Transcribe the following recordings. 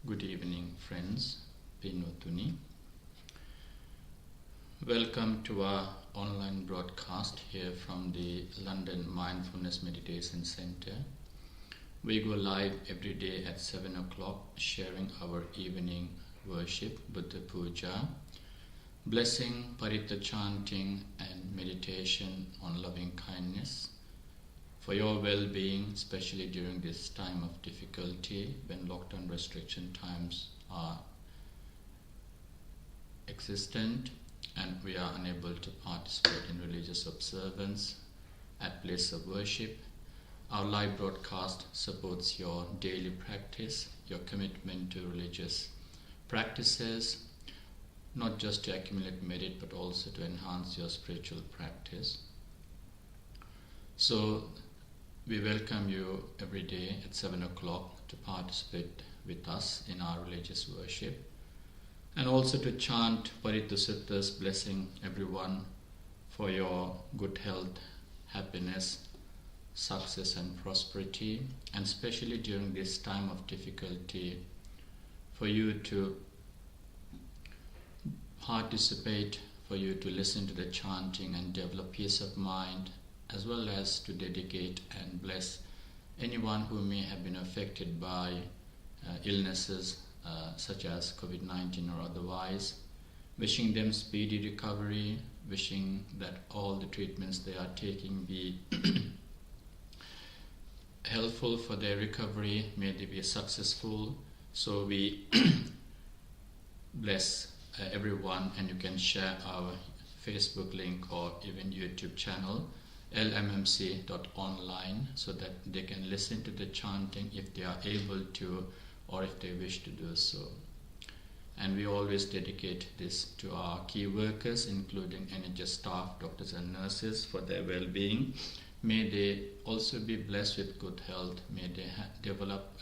Good evening, friends. Pinotuni. Welcome to our online broadcast here from the London Mindfulness Meditation Center. We go live every day at 7 o'clock, sharing our evening worship, Buddha Puja, blessing, Paritta chanting, and meditation on loving kindness for your well-being, especially during this time of difficulty when lockdown restriction times are existent and we are unable to participate in religious observance at place of worship. Our live broadcast supports your daily practice, your commitment to religious practices, not just to accumulate merit but also to enhance your spiritual practice. So we welcome you every day at 7 o'clock to participate with us in our religious worship and also to chant Paritta Suttas, blessing everyone for your good health, happiness, success and prosperity, and especially during this time of difficulty for you to participate, for you to listen to the chanting and develop peace of mind, as well as to dedicate and bless anyone who may have been affected by illnesses such as COVID-19 or otherwise, wishing them speedy recovery, wishing that all the treatments they are taking be helpful for their recovery, may they be successful. So we bless everyone, and you can share our Facebook link or even YouTube channel lmmc.online so that they can listen to the chanting if they are able to or if they wish to do so. And we always dedicate this to our key workers, including NHS staff, doctors and nurses, for their well-being. May they also be blessed with good health. May they develop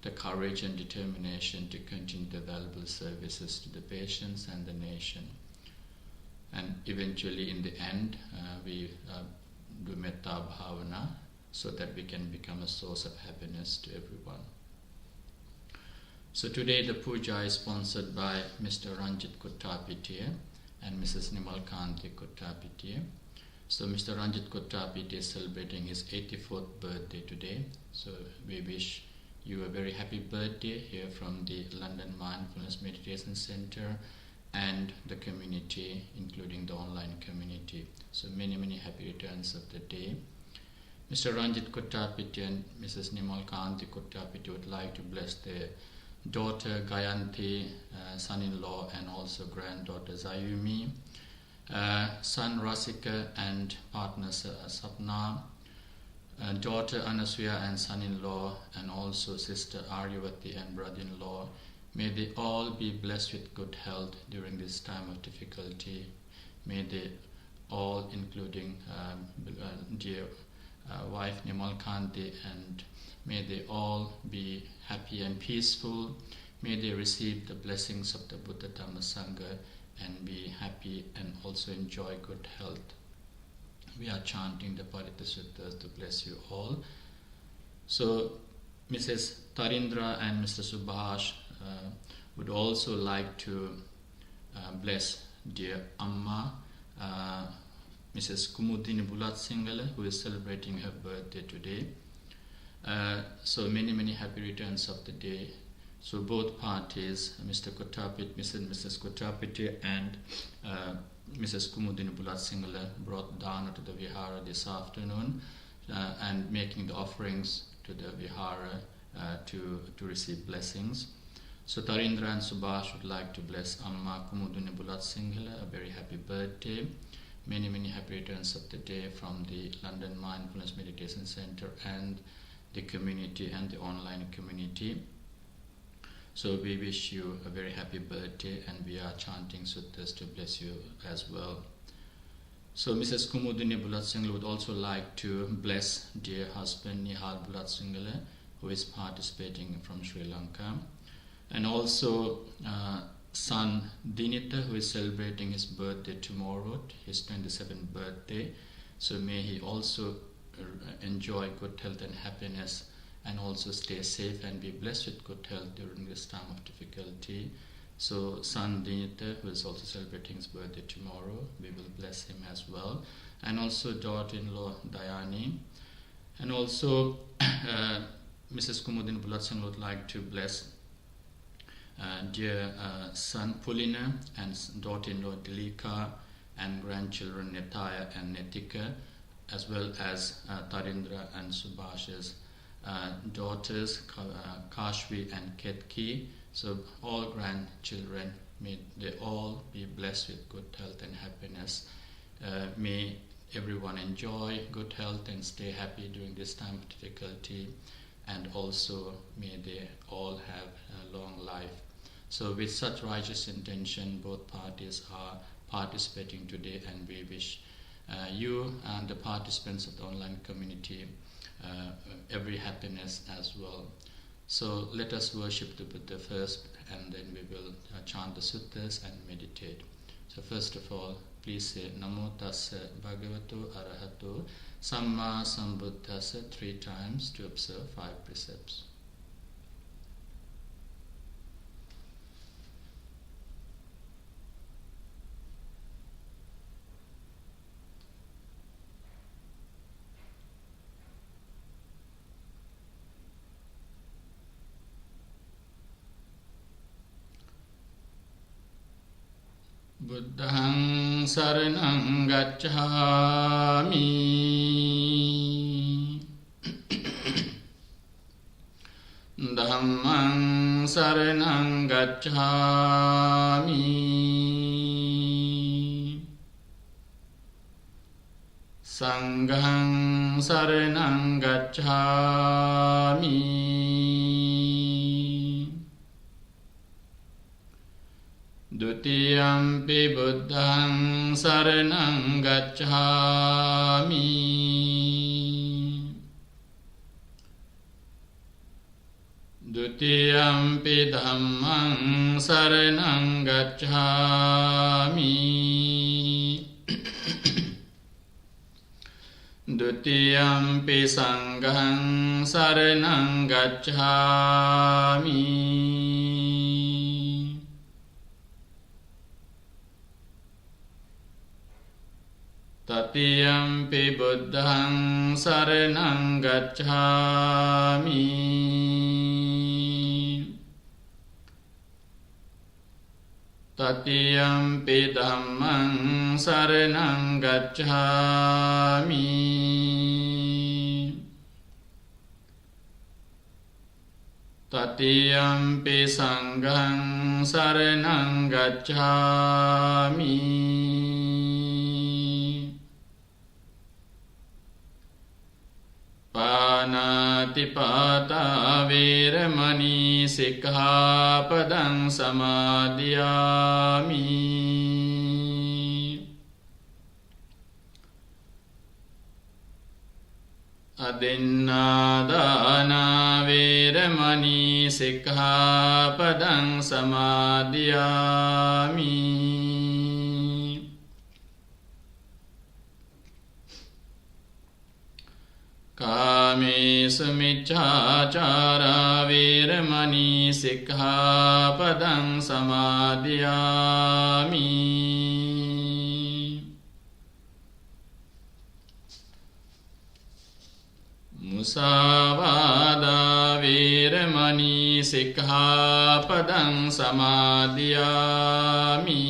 the courage and determination to continue the valuable services to the patients and the nation. And eventually, in the end, we do metta bhavana so that we can become a source of happiness to everyone. So today the puja is sponsored by Mr. Ranjit Kottapitiya and Mrs. Nimalkanti Kottapitiya. So Mr. Ranjit Kottapitiya is celebrating his 84th birthday today. So we wish you a very happy birthday here from the London Mindfulness Meditation Center and the community, including the online community. So many happy returns of the day. Mr. Ranjit Kottapitiya and Mrs. Nimalkanti Kottapitiya would like to bless their daughter Gayanti, son-in-law and also granddaughter Zayumi, son Rasika and partner Sapna, daughter Anasuya and son-in-law, and also sister Aryavati and brother-in-law. May they all be blessed with good health during this time of difficulty. May they all, including dear wife Nimalkanti, and may they all be happy and peaceful. May they receive the blessings of the Buddha Dhamma Sangha and be happy and also enjoy good health. We are chanting the Paritta Suttas to bless you all. So Mrs. Tarindra and Mr. Subhash would also like to bless dear Amma, Mrs. Kumudini Bulat Singhala, who is celebrating her birthday today. So many happy returns of the day. So both parties, Mr. Kottapit, Mrs. Kottapit and Mrs. Kumudini Bulat Singhala, brought dana to the Vihara this afternoon and making the offerings to the Vihara to receive blessings. So Tarindra and Subhash would like to bless Amma Kumudini Bulat Singhala a very happy birthday. Many happy returns of the day from the London Mindfulness Meditation Center and the community and the online community. So we wish you a very happy birthday, and we are chanting suttas to bless you as well. So Mrs. Kumudini Bulat Singhala would also like to bless dear husband Nihal Bulat Singhala, who is participating from Sri Lanka, and also son Dinita, who is celebrating his birthday tomorrow, his 27th birthday. So may he also enjoy good health and happiness and also stay safe and be blessed with good health during this time of difficulty. So son Dinitha, who is also celebrating his birthday tomorrow, we will bless him as well. And also daughter-in-law Dayani. And also Mrs. Kumudin Bulatsan would like to bless dear son Pulina and daughter-in-law Dilika and grandchildren Netaya and Netika, as well as Tarindra and Subhash's daughters Kashvi and Ketki. So all grandchildren, may they all be blessed with good health and happiness. May everyone enjoy good health and stay happy during this time of difficulty, and also may they all have a long life. So with such righteous intention, both parties are participating today, and we wish you and the participants of the online community every happiness as well. So let us worship the Buddha first, and then we will chant the suttas and meditate. So first of all, please say Namo Tassa Bhagavato Arahato Samma Sambuddhassa 3 times to observe 5 precepts. Buddhang saranang gacchami Dhammang saranang gacchami Sanghang saranang gacchami Dutiyampi buddhang saranang gacchami Dutiyampi dhammang saranang gacchami Dutiyampi sanghang saranang gacchami Tatiyampi buddhang saranang gacchami Tatiyampi dhammang saranang gacchami Tatiyampi sanghang saranang gacchami Panatipata veramani sikkhapadang samadhiyami Adinnādāna veramani sikkhapadang samadhiyami Kāmesu miccācārā veramani sikkhapadang samadhiyami Musāvādā veramani sikkhapadang samadhiyami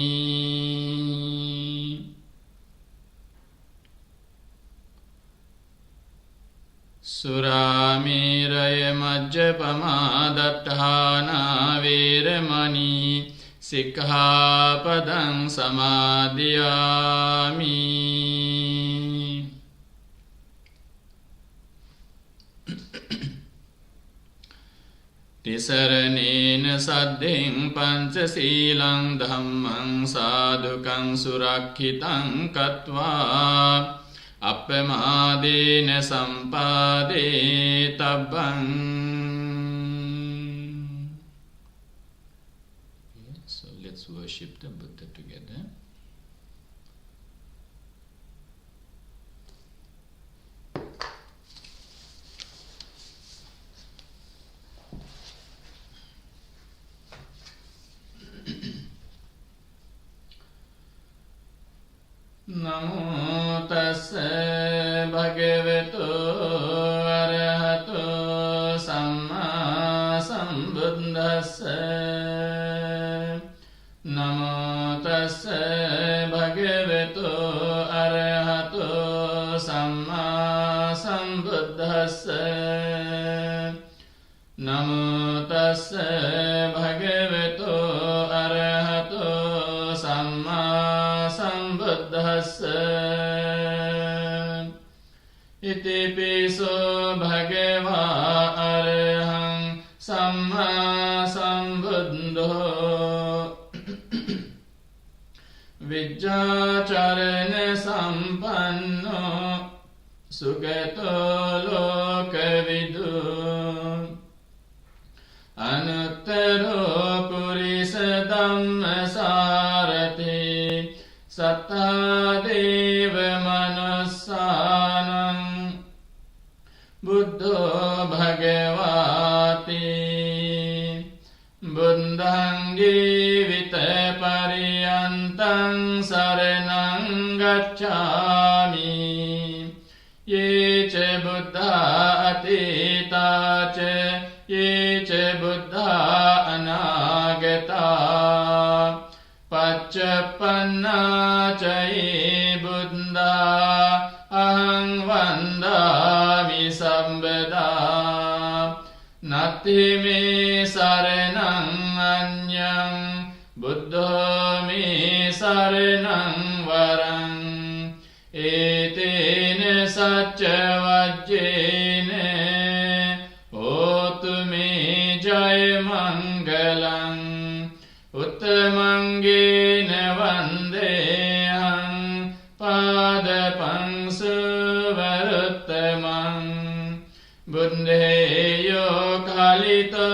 Suramiraya majjapamādaṭṭhāna veramani sikkhapadang samadhiyami Tisaranena saddhiṃ pañcasīlaṃ dhammang sādhukang surakkhitāṃ katvā Appamādena sampādē tabbang. So let's worship the Buddha together. Namo tassa bhagavato arahato samma sambuddhassa. Namo tassa bhagavato arahato samma sambuddhassa. Namo tassa bhagavato arahato samma sambuddhassa. Iti piso bhagava arahang samma sambuddho. Vijjacharana sampanno sugato lokavidu. Anuttaro purisa dhamma sarati sattha deva manussanam buddho bhagavati. Buddhaṃ jīvita pariyantang saranang gacchāmi. Ye ca buddha atita ca ye ca buddha anagata. Paccapanna ca ye buddha ahang vandami sambada. Nati me saranang anyang buddho me saranang varang. Etene sacca vajjene hotu me jaya mangalang. Uttamangene vandehang padapang suvaruttamang. Buddheyo kalito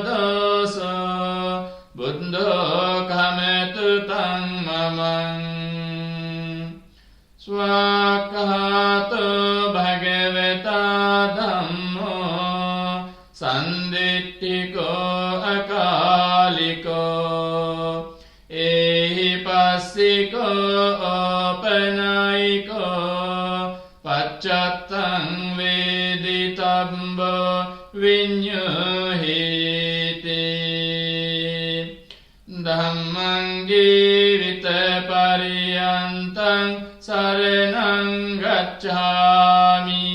doso buddho kametu tang mamang. Swakato bhagavata dhammo sandittiko akaliko. Ehi passiko opanayiko paccattang veditabbo vinyuhiti. Dhammang jīvita pariyantang saranang gacchāmi.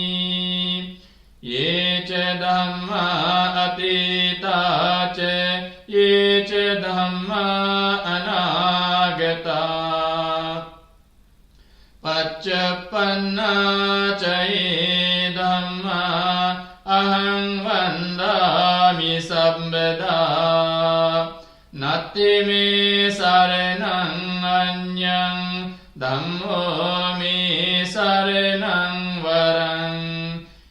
Ye ca dhamma atita ca ye ca dhamma anagata. Paccapanna ca ye dhamma ahang vandami sambada. Nati me saranang anyang dhammo me saranang varang.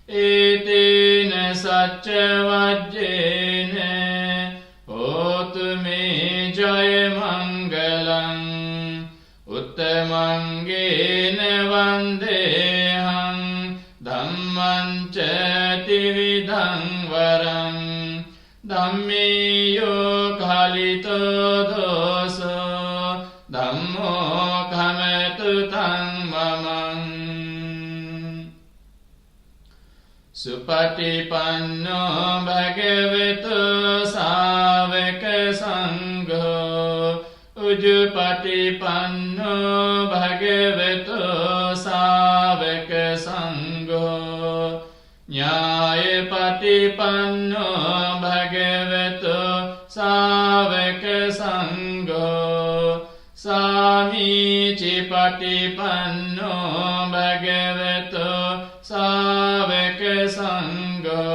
Etene sacca vajjene hotu me jaya mangalang. Uttamangene vandehang dhamman ca tividhang varang. Dhammiyo kalito doso dhammo kametu tang mamang. Supatipanno bhagavato sāvaka sangho. Ujupatipanno bhagavato sāvaka sangho. Nyāyapatipanno bhagavato sāvaka sangho. Samīcipatipanno bhagavato sāvaka sangho.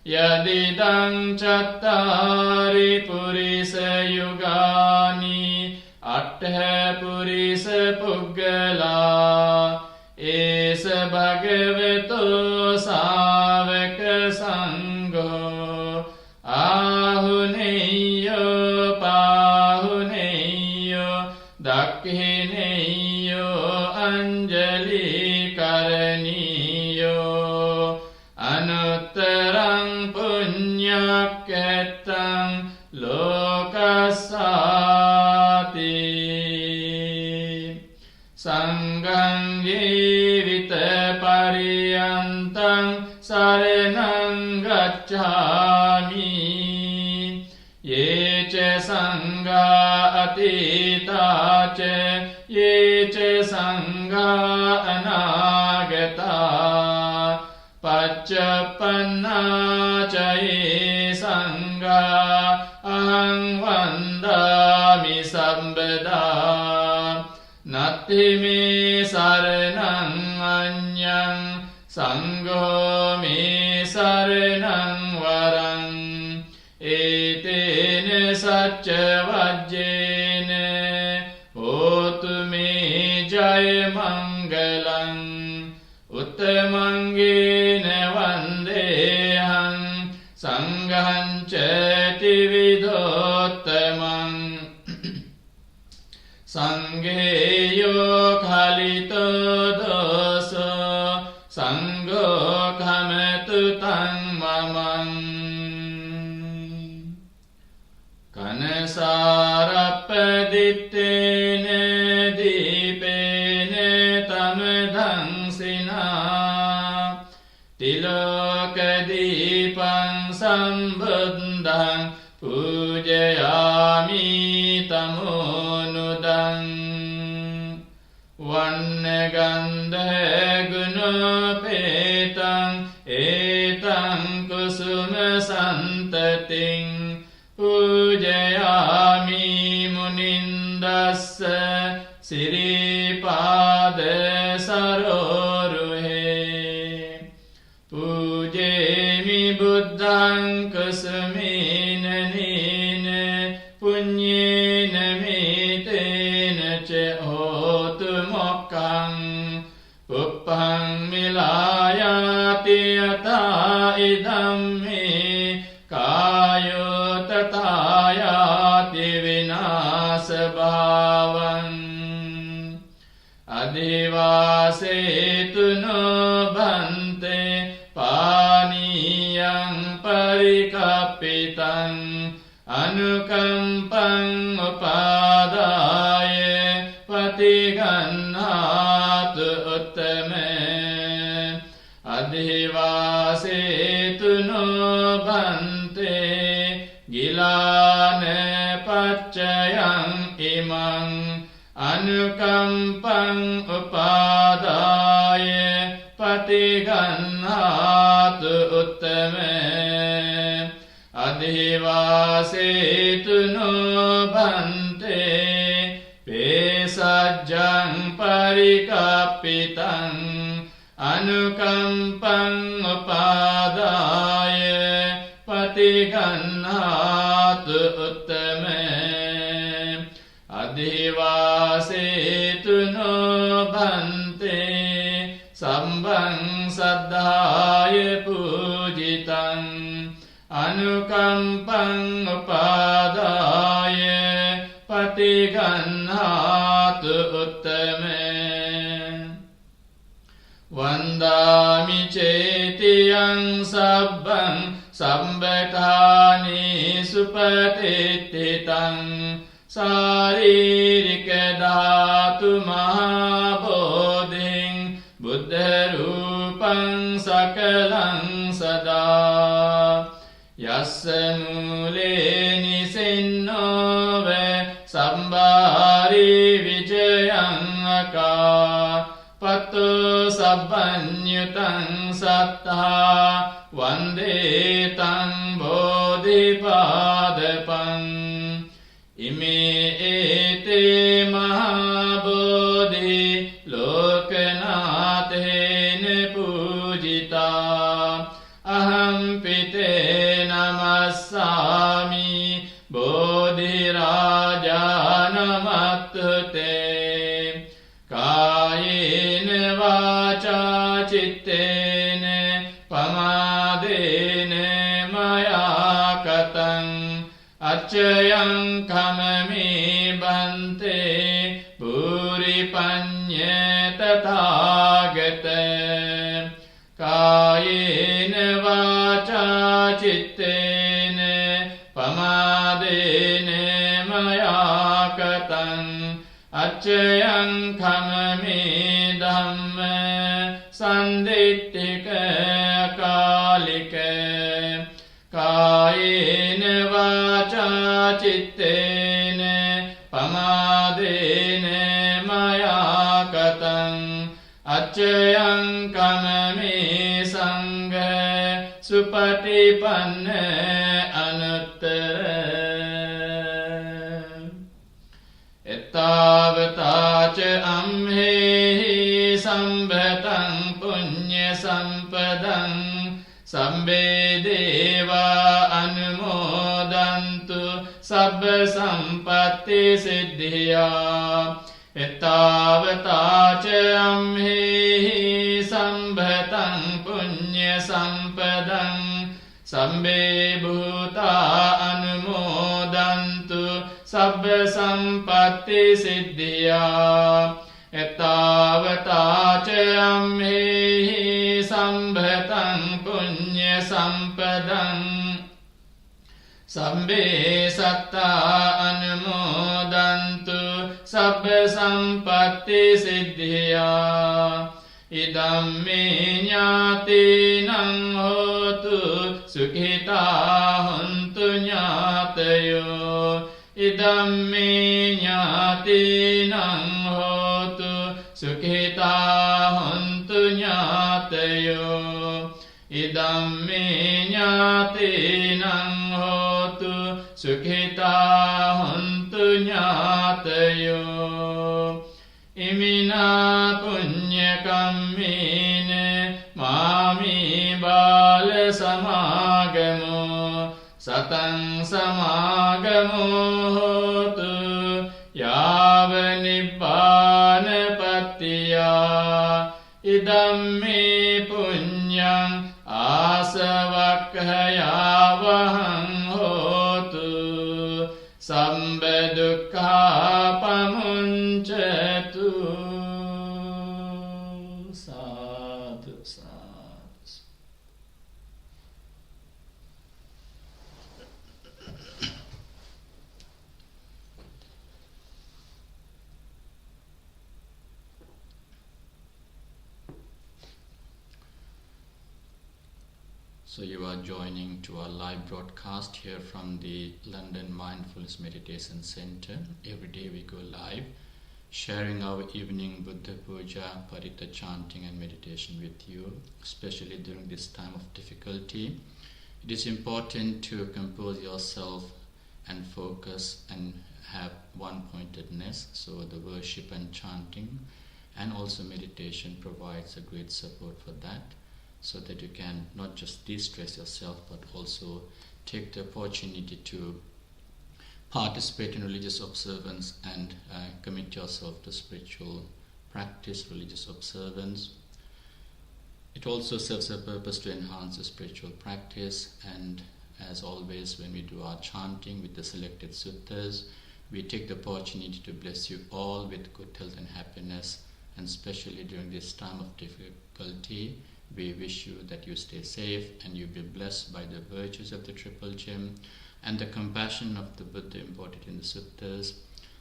Yadidang cattari purisa yugani aṭṭha purisa puggala. Esa bhagavato sāvaka sangho. Ahuneyo pahuneyo dakhineyo anjali karaniyo. Anuttarang punyaketang lokasati. Sangham jivita pariyantam saranam gacchami ye ca sangha atita ca ye ca sangha anagata paccapanna ca ye sangha aham vandami sambada natti me saranam anyam sangho me saranam varam etene sacca vajjene hotu me jaya mangalam uttamangene vandeham sangham ceti vidottamam Sangheyo khalito doso Sangho khamatu tang mamam Kanasarappadittene dipene tamadhangsina Tilokadipang sambuddhang pujayami tamonudang Vannagandha gunopetang etang kusuma santating pujayami munindassa siripada saroruhe pujemi buddhang kusumina nina punyena metena ce hotu mokkang uppang milayati yata idam me kayo tatayati vinasa bhavan adivasetu no bhante paniyang parikapitang anukampang upadaya patigannhatu uttame adhivasetu no bhante gilane paccayang imang anukampang upadaya patigannhatu uttame adhivasetu no bhante pesajjang parikapitang anukampang upadaya patigannhatu uttame adhivasetu no bhante sambang saddhaya pujitang anukampang upadaya patigannhatu uttame vandami cetiyang sabbang sambetani supatititang saririka dhatu mahabodhing buddha rupang sakalang sada yassa mule nisinno ve sambari vijayang aka patto sabbanyutang sattha vande tang bodhipadapang ime ete mahabodhi lokanathena pujita aham pite namassami bodhi raja namattute kayena vaca cittena pamadena maya katang acayang kamami bante puripanya tathagata kayena vaca cittena pamadena maya katang Acchayan khamami dhamma sandittika kalika kayena vacha chittena pamadena maya katam acchayan kamami sangha supatipanna anuttara ettavata ca amhehi sambhatam punya sampadam sabbe deva anumodantu sabba sampatti siddhya ettavata ca amhehi sambhatam punya sampadam sabbe bhuta anumodantu sabba sampatti siddhya ettavata ca amhehi sambhatam punya sampadam sabbe satta anumodantu sabba sampatti siddhya idam me ñātīnaṁ hotu sukhitā hontu ñātayo idam me ñātīnaṁ hotu sukhitā hontu ñātayo idam me ñātīnaṁ hotu sukhitā hontu ñātayo imina punya kammine mami bala samagamo satang samagamo hotu yava nibbana pattiya idam me punyam asavakkayavaham hotu samba dukkha pamunchatu sadhu sadhu. So you are joining to our live broadcast here from the London Mindfulness Meditation Center. Every day we go live, sharing our evening Buddha Puja, Paritta chanting and meditation with you, especially during this time of difficulty. It is important to compose yourself and focus and have one-pointedness. So the worship and chanting and also meditation provides a great support for that, so that you can not just de-stress yourself but also take the opportunity to participate in religious observance and commit yourself to spiritual practice, religious observance. It also serves a purpose to enhance the spiritual practice, and as always when we do our chanting with the selected suttas, we take the opportunity to bless you all with good health and happiness, and especially during this time of difficulty, we wish you that you stay safe and you be blessed by the virtues of the Triple Gem and the compassion of the Buddha embodied in the suttas.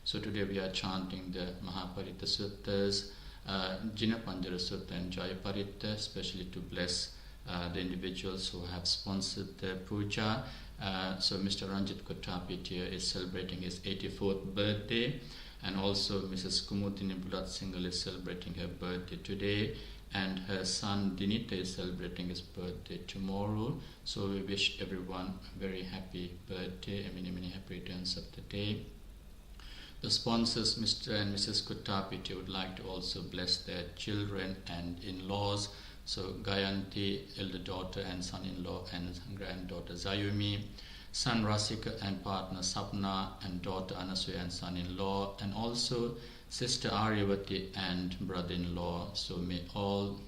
So today we are chanting the Maha Paritta suttas, Jinapanjara Sutta and Jaya Paritta, especially to bless the individuals who have sponsored the puja. So Mr. Ranjit Kottapitiya is celebrating his 84th birthday, and also Mrs. Kumudini Bulat Singhal is celebrating her birthday today, and her son Dinita is celebrating his birthday tomorrow. So we wish everyone a very happy birthday and many happy returns of the day. The sponsors, Mr. and Mrs. Kottapitiya, would like to also bless their children and in-laws. So Gayanti, elder daughter and son-in-law, and granddaughter Zayumi, son Rasika and partner Sapna, and daughter Anasuya and son-in-law, and also sister Aryavati and brother-in-law. So may all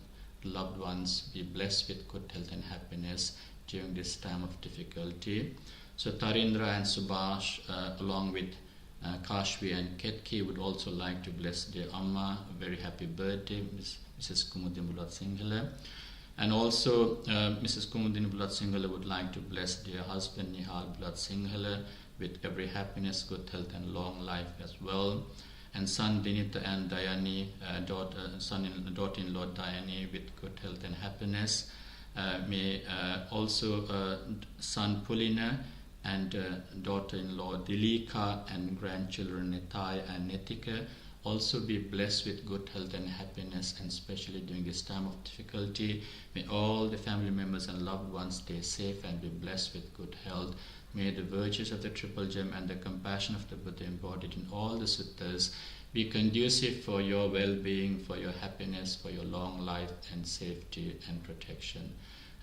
loved ones be blessed with good health and happiness during this time of difficulty. So Tarindra and Subhash, along with Kashvi and Ketki, would also like to bless their Amma. A very happy birthday, Mrs. Kumudini Bulat Singhal. And also Mrs. Kumudini Bulat Singhal would like to bless their husband Nihal Bulat Singhal with every happiness, good health and long life as well. and son Dinita and Dayani, daughter-in-law Dayani with good health and happiness. May also son Pulina and daughter-in-law Dilika and grandchildren Nitai and Netika also be blessed with good health and happiness, and especially during this time of difficulty. May all the family members and loved ones stay safe and be blessed with good health. May the virtues of the Triple Gem and the compassion of the Buddha embodied in all the suttas be conducive for your well-being, for your happiness, for your long life and safety and protection.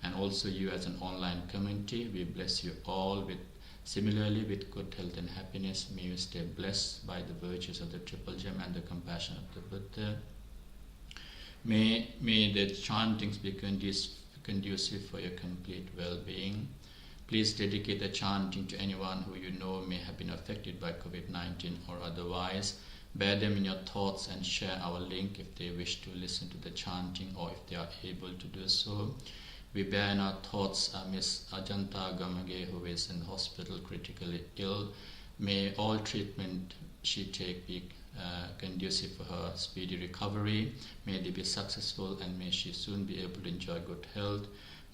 And also you as an online community, we bless you all with similarly with good health and happiness. May you stay blessed by the virtues of the Triple Gem and the compassion of the Buddha. May the chantings be conducive for your complete well-being. Please dedicate the chanting to anyone who you know may have been affected by COVID-19 or otherwise. Bear them in your thoughts and share our link if they wish to listen to the chanting or if they are able to do so. We bear in our thoughts Miss Ajanta Gamage, who is in hospital critically ill. May all treatment she take be conducive for her speedy recovery. May they be successful and may she soon be able to enjoy good health.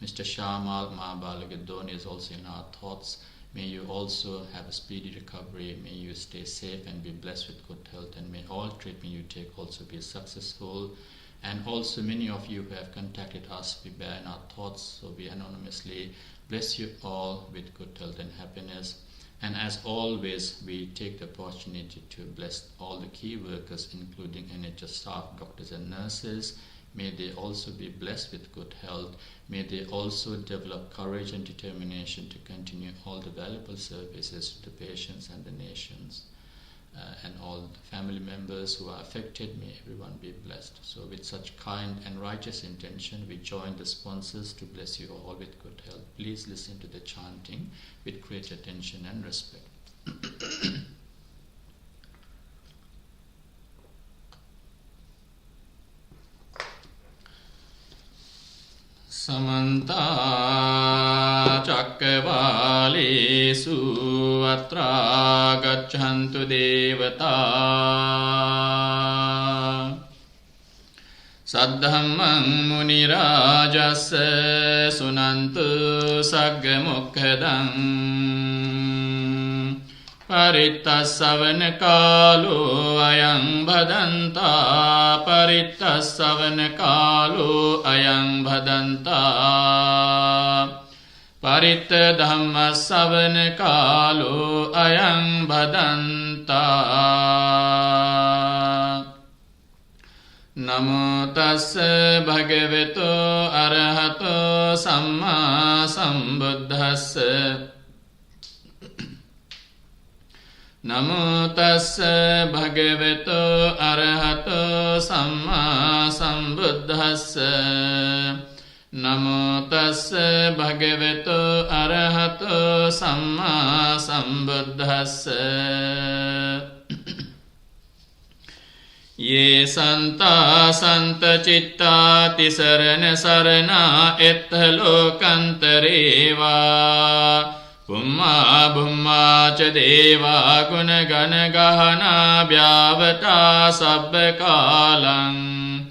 Mr. Shamal Mahabalagadon is also in our thoughts. May you also have a speedy recovery. May you stay safe and be blessed with good health, and may all treatment you take also be successful. And also many of you who have contacted us, we bear in our thoughts, so we anonymously bless you all with good health and happiness. And as always, we take the opportunity to bless all the key workers, including NHS staff, doctors and nurses. May they also be blessed with good health. May they also develop courage and determination to continue all the valuable services to the patients and the nations. And all the family members who are affected, may everyone be blessed. So with such kind and righteous intention, we join the sponsors to bless you all with good health. Please listen to the chanting with great attention and respect. Samanta Cakkavalesu atra gacchantu devata Saddhammam munirajassa sunantu saggamukkadam Paritta savana kalo ayang bhadanta Paritta savana kalo ayang bhadanta Paritta dhamma savana kalo ayang bhadanta Namo tassa bhagavato arahato samma sambuddhassa Namo tassa bhagavato arahato samma sambuddhassa Namo tassa bhagavato arahato samma sambuddhassa Ye santa santa citta tisarana sarana ettalokantareva Bhumma bhumma ca deva guna gana gahana bhyavata sabba kalang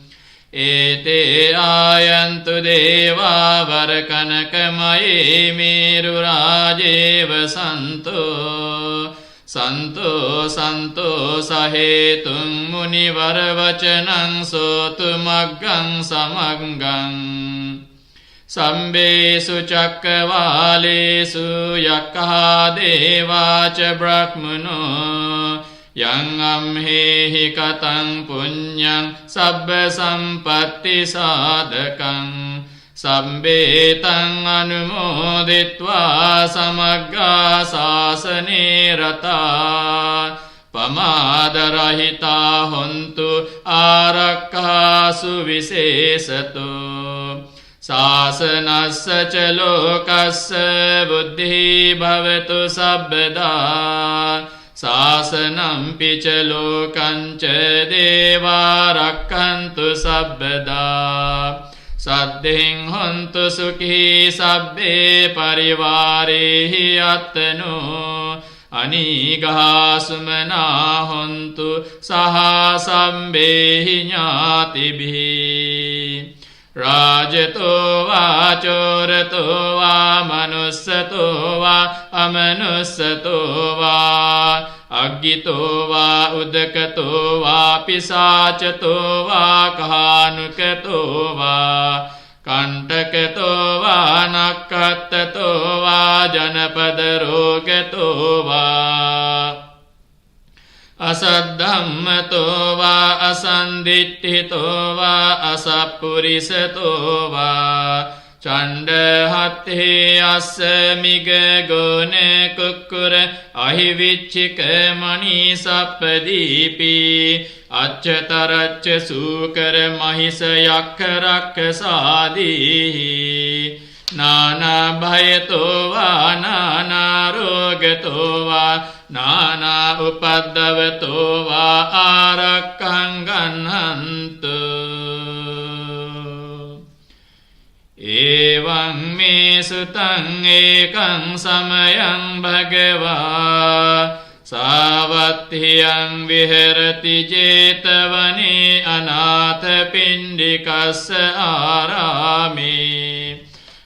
Ete ayantu deva varakanakamaye miru rajeva santo Santo santo sahetung munivara vacanang sotu maggang samaggang Sambesu cakkavalesu yakkaha deva ca brahmano Yang amhehi katang punyang sabba sampatti sadakang Sambetang anumoditva samagga sasane rata Pamadarahita hontu arakha suvisesato Sasanassa ca lokassa buddhi bhavatu sabbada Sasanampi ca lokanca deva rakkantu sabbada Saddhiṃ hontu sukhi sabbe parivarehi attano අනීගා සුමනා හොන්තු සහ සම්බේහි ඥාතිභි රාජතෝ වා චෝරතෝ වා මනුස්සතෝ වා අමනුස්සතෝ වා අග්ගිතෝ වා උදකතෝ වා පිසාචතෝ වා කානුකතෝ වා කණ්ඨකතෝ වා නක්ඛත්තතෝ වා ජනපද රෝගතෝ වා අසද්ධම්මතෝ වා අසන්දිට්ඨිතෝ වා අසප්පුරිසතෝ වා චණ්ඩහත්තේ අස්ස මිග ගෝන කුක්කුර අහිවිච්චික මණී සප්පදීපි අච්චතරච්ච සූකර මහිස යක්ඛ රක්ඛසාදී නානා භයතෝ වා නානා රෝගතෝ වා නානා උපද්දවතෝ වා ආරක්ඛං ගන්නන්තු එවං මේ සුතං ඒකං සමයං භගවා සාවත්තියං විහෙරති ජේතවනේ අනාථ පිණ්ඩිකස්ස ආරාමේ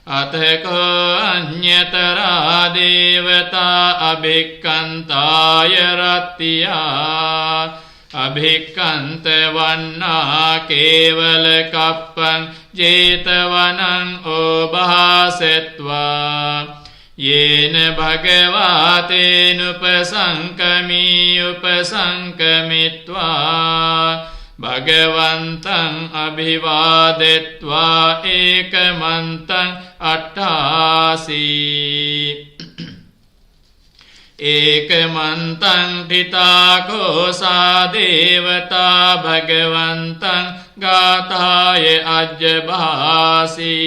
අතකෝ අඤ්ඤතරා දේවතා අභික්ඛන්තාය රත්තියා අභික්ඛන්ත වන්නා කේවල කප්පං ජේතවනං ඕභාසෙත්වා යේන භගවාතේනුපසංකමී උපසංකමිත්වා භගවන්තං අභිවාදෙත්වා ඒකමන්තං අට්ඨාසී ඒකමන්තං ඨිතාකෝසා දේවතා භගවන්තං ගාථාය අජ්ජභාසී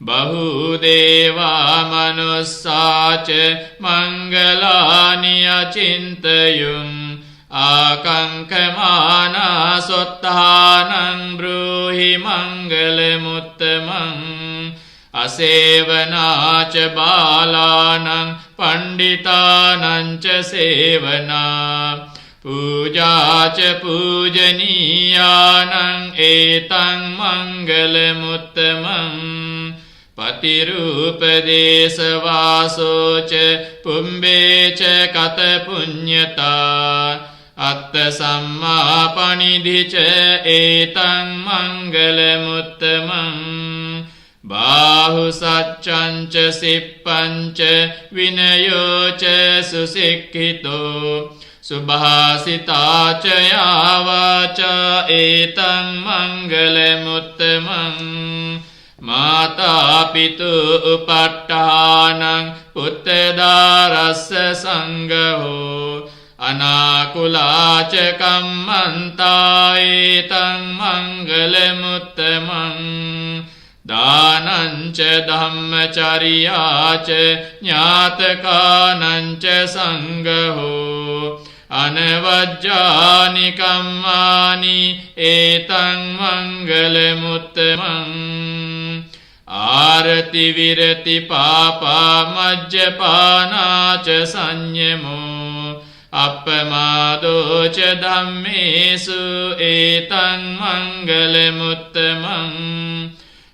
බහුදේවා මනුස්සාච මංගලානි අචින්තයුං ආකංකමානා සොත්තානං බ්‍රූහි මංගලමුත්තමං අසේවනාච බාලානං පණ්ඩිතානං ච සේවනා පූජාච පූජනීයානං ඒතං මංගලමුත්තමං පතිරූපදේශවාසෝච පුම්බේච කත පුඤ්ඤතා අත්ත සම්මාපනිදිච ඒතං මංගලමුත්තමං බාහු සච්ඡංච සිප්පංච විනයෝච සුසික්ඛිතෝ සුභාසිතාච යාවාචා ඒතං මංගලමුත්තමං මාතා පිතු උපට්ඨානං පුත්තදාරස්ස සංඝෝ අනාකුලාච කම්මන්තා ඒතං මංගලමුත්තමං දානංච ධම්මචරියාච ඥාතකානංච සංඝෝ අනවජ්ජානි කම්මානි ඒතං මංගලමුත්තමං ආරති විරති පාපා මජ්ජපානාච සංයමෝ අප්පමාදෝච ධම්මේසු ඒතං මංගලමුත්තමං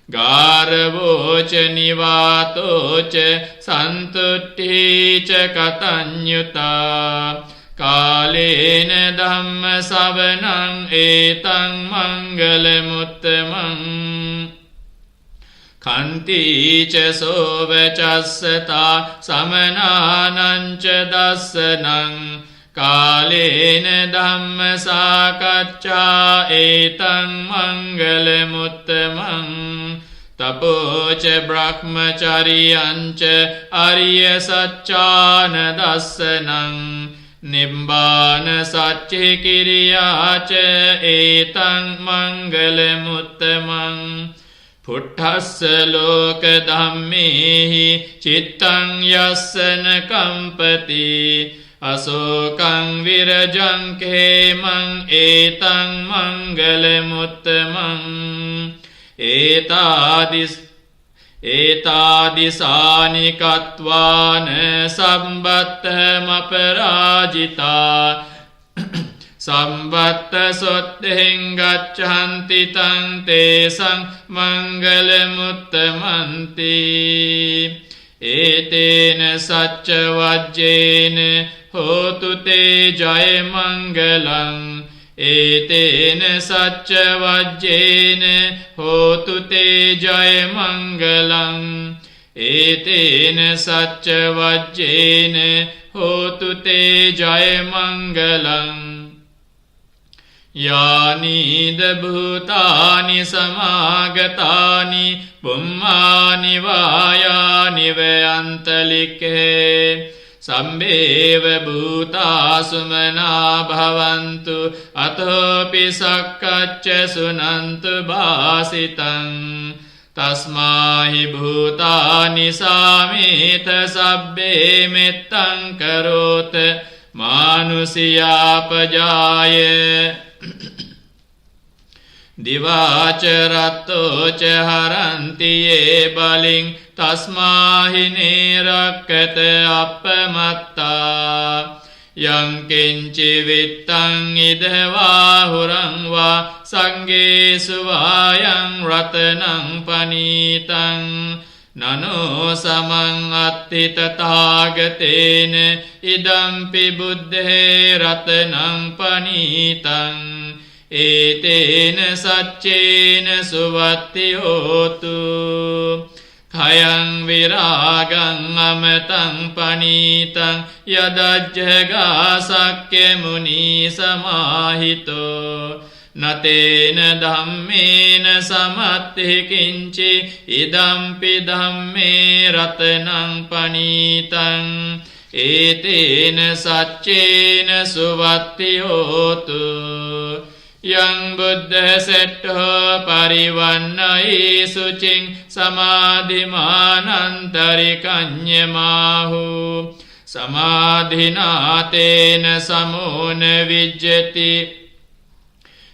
ගාරවෝච නිවාතෝච සන්තුට්ඨීච කතඤ්ඤුතා කාලේන ධම්ම සවනං ඒතං මංගලමුත්තමං කන්තිච සෝවචස්සතා සමනානං ච දස්සනං කාලේන ධම්ම සාකච්ඡා ඒතං මංගලමුත්තමං තපෝච බ්‍රහ්මචරියංච අරිය සච්ඡාන දස්සනං නිබ්බාන සච්චේ කිරියාච ඒතං මංගලමුත්තමං පුට්ඨස්ස ලෝක ධම්මේහි චිත්තං යස්සන කම්පති අසෝකං විරජං කේමං ඒතං මංගලමුත්තමං ඒතාදිසානි කତ୍වාන සම්බත්තමපරාජිතා සම්බත්ත සොත්තෙන් ගච්ඡන්ති තං තේසං මංගල මුත්තමන්ති ඒතේන සච්ච වජ්ජේන හෝතු තේ ජය මංගලං ඒතේන සච්ච වජ්ජේන හෝතු තේ ජය මංගලං ඒතේන සච්ච වජ්ජේන හෝතු තේ ජය මංගලං යානීද භූතානි සමාගතානි පුම්මානි වායානි වයන්තලික්ඛේ සම්බේව භූතා සුමනා භවන්තු අතෝපි සක්කච්ච සුනන්තු භාසිතං තස්මාහි භූතානි සාමේත සබ්බේ මෙත්තං කරෝත මානුසියාපජාය දිවාච රත්තෝච හරන්ති යේ බලින් තස්මාහි නේරක්කත අපමත්තා යං කිංචි විත්තං ඉදවා හුරං වා සංගේසු වායං රතනං පනීතං නනෝ සමං අත්ථි තථාගතේන ඉදම්පි බුද්ධේ රතනං පනීතං ඒතේන සච්චේන සුවත්ති හෝතු khayang viragang amatang panitang yadajjaga sakya muni samahito natena dhammena samatte kinci idampi dhamme ratanang panitang etena saccena suvatti hotu yang buddha setto pariwannai sucing samadhimanantarikanyamahu samadhinatena samona vijjati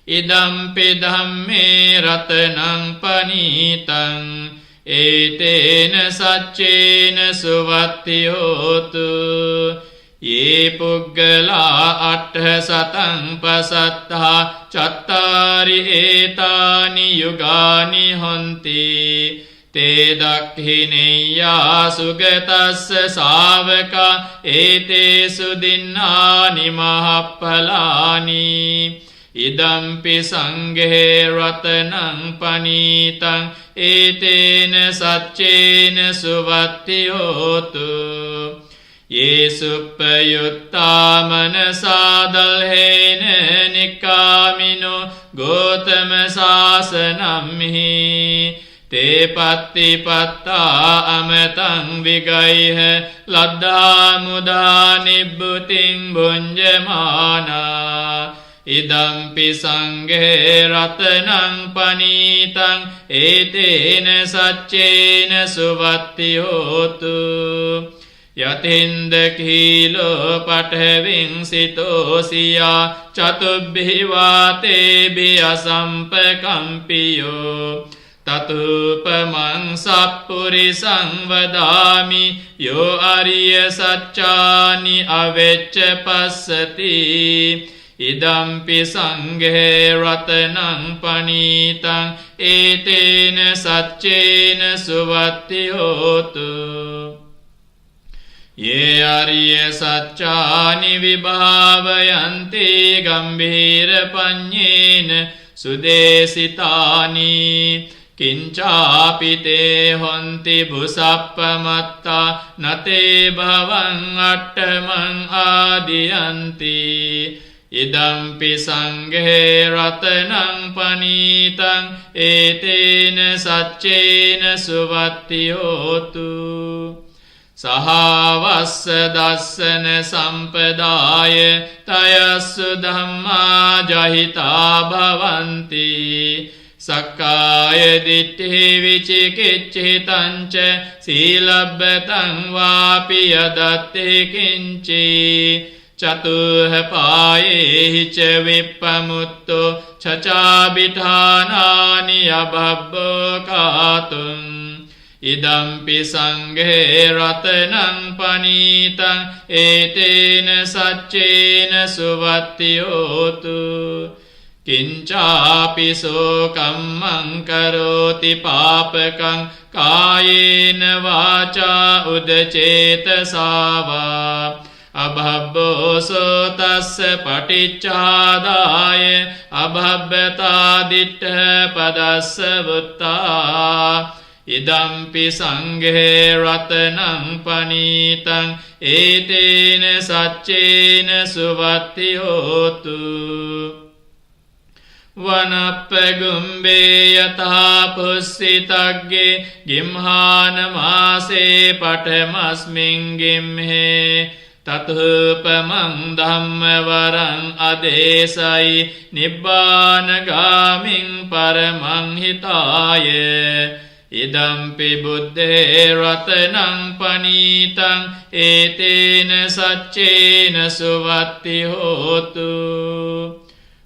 idampi dhamme ratanang panitang etena saccena suvatti hotu ye puggala attha satang pasattha chattari etani yugani honti te dakhineya sugatassa savaka etesu dinnani mahappalani idampi sanghe ratanang panitang etena saccena suvatti hotu ye suppayutta manasadalhena nikamino gotama sasanamhi te pattipatta amatang vigaiha laddha mudha nibbuting bunjamana idampi sanghe ratanang panitang etena saccena suvatti hotu yatinda khilo pathaving sitosiya chatubhivate biyasampakampiyo tatupamang sappurisang vadami yo ariya saccani avecca passati idampi sanghe ratanang panitang etena saccena suvatti hotu ye ariya saccani vibhavayanti gambhira panyena sudesitani kincapite honti busappamatta nate bhavang attamang adiyanti idampi sanghe ratanang panitang etena saccena suvatti hotu sahavasse dassana sampadaya tayassu dhamma jahita bhavanti sakkaya ditti vichikicchitanca silabbatan vapi yadatte kinci chatuha payehi ca vippamutto cacabithanani abhabbo katun ඉදම්පි සංඝේ රතනං පනීතං ඒතේන සච්චේන සුවත්තියෝතු කිංචාපි සෝ කම්මං කරෝති පාපකං කායේන වාචා උදචේතසාවා අභබ්බෝසෝ තස්ස පටිච්චාදාය අභබ්බතා දිට්ඨ පදස්ස වුත්තා ඉදම්පි සංඝේ රතනං පනීතං ඒතේන සච්චේන සුවත්ති හෝතු වනප්පගුම්බේ යතා පුස්සිතග්ගේ ගිම්හාන මාසේ පඨමස්මින් ගිම්හේ තතුපමං ධම්මවරං අදේසයි නිබ්බානගාමින් පරමං හිතාය ඉදම්පි බුද්ධේ රතනං පනීතං ඒතේන සච්චේන සුවත්ති හෝතු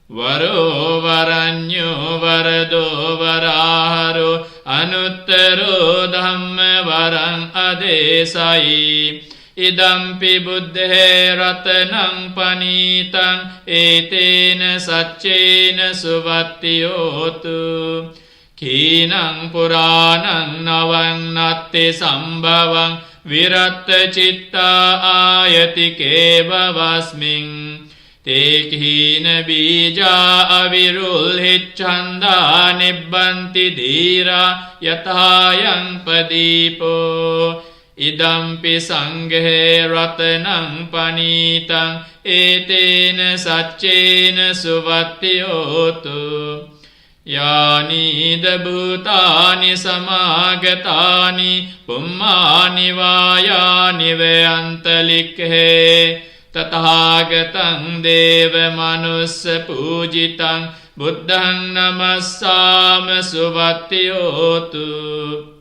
වරෝ වරඤ්ඤෝ වරදෝ වරාහරෝ අනුත්තරෝ ධම්ම වරං අදේසයි ඉදම්පි බුද්ධේ රතනං පනීතං ඒතේන සච්චේන සුවත්ති හෝතු කීනං පුරාණං නවං නත්ති සම්භවං විරත්ත චිත්තා ආයතිකේ භවස්මින් තේ කීන බීජා අවිරුල්හිච්ඡන්දා නිබ්බන්ති ධීරා යථායං පදීපෝ ඉදම්පි සංඝේ රතනං පනීතං ඒතේන සච්චේන සුවත්ති හෝතු යානීද භූතානි සමාගතානි පුම්මානි වායානි වයන්තලික්ඛේ තථාගතං දේව මනුස්ස පූජිතං බුද්ධං නමස්සාම සුවත්ති හෝතු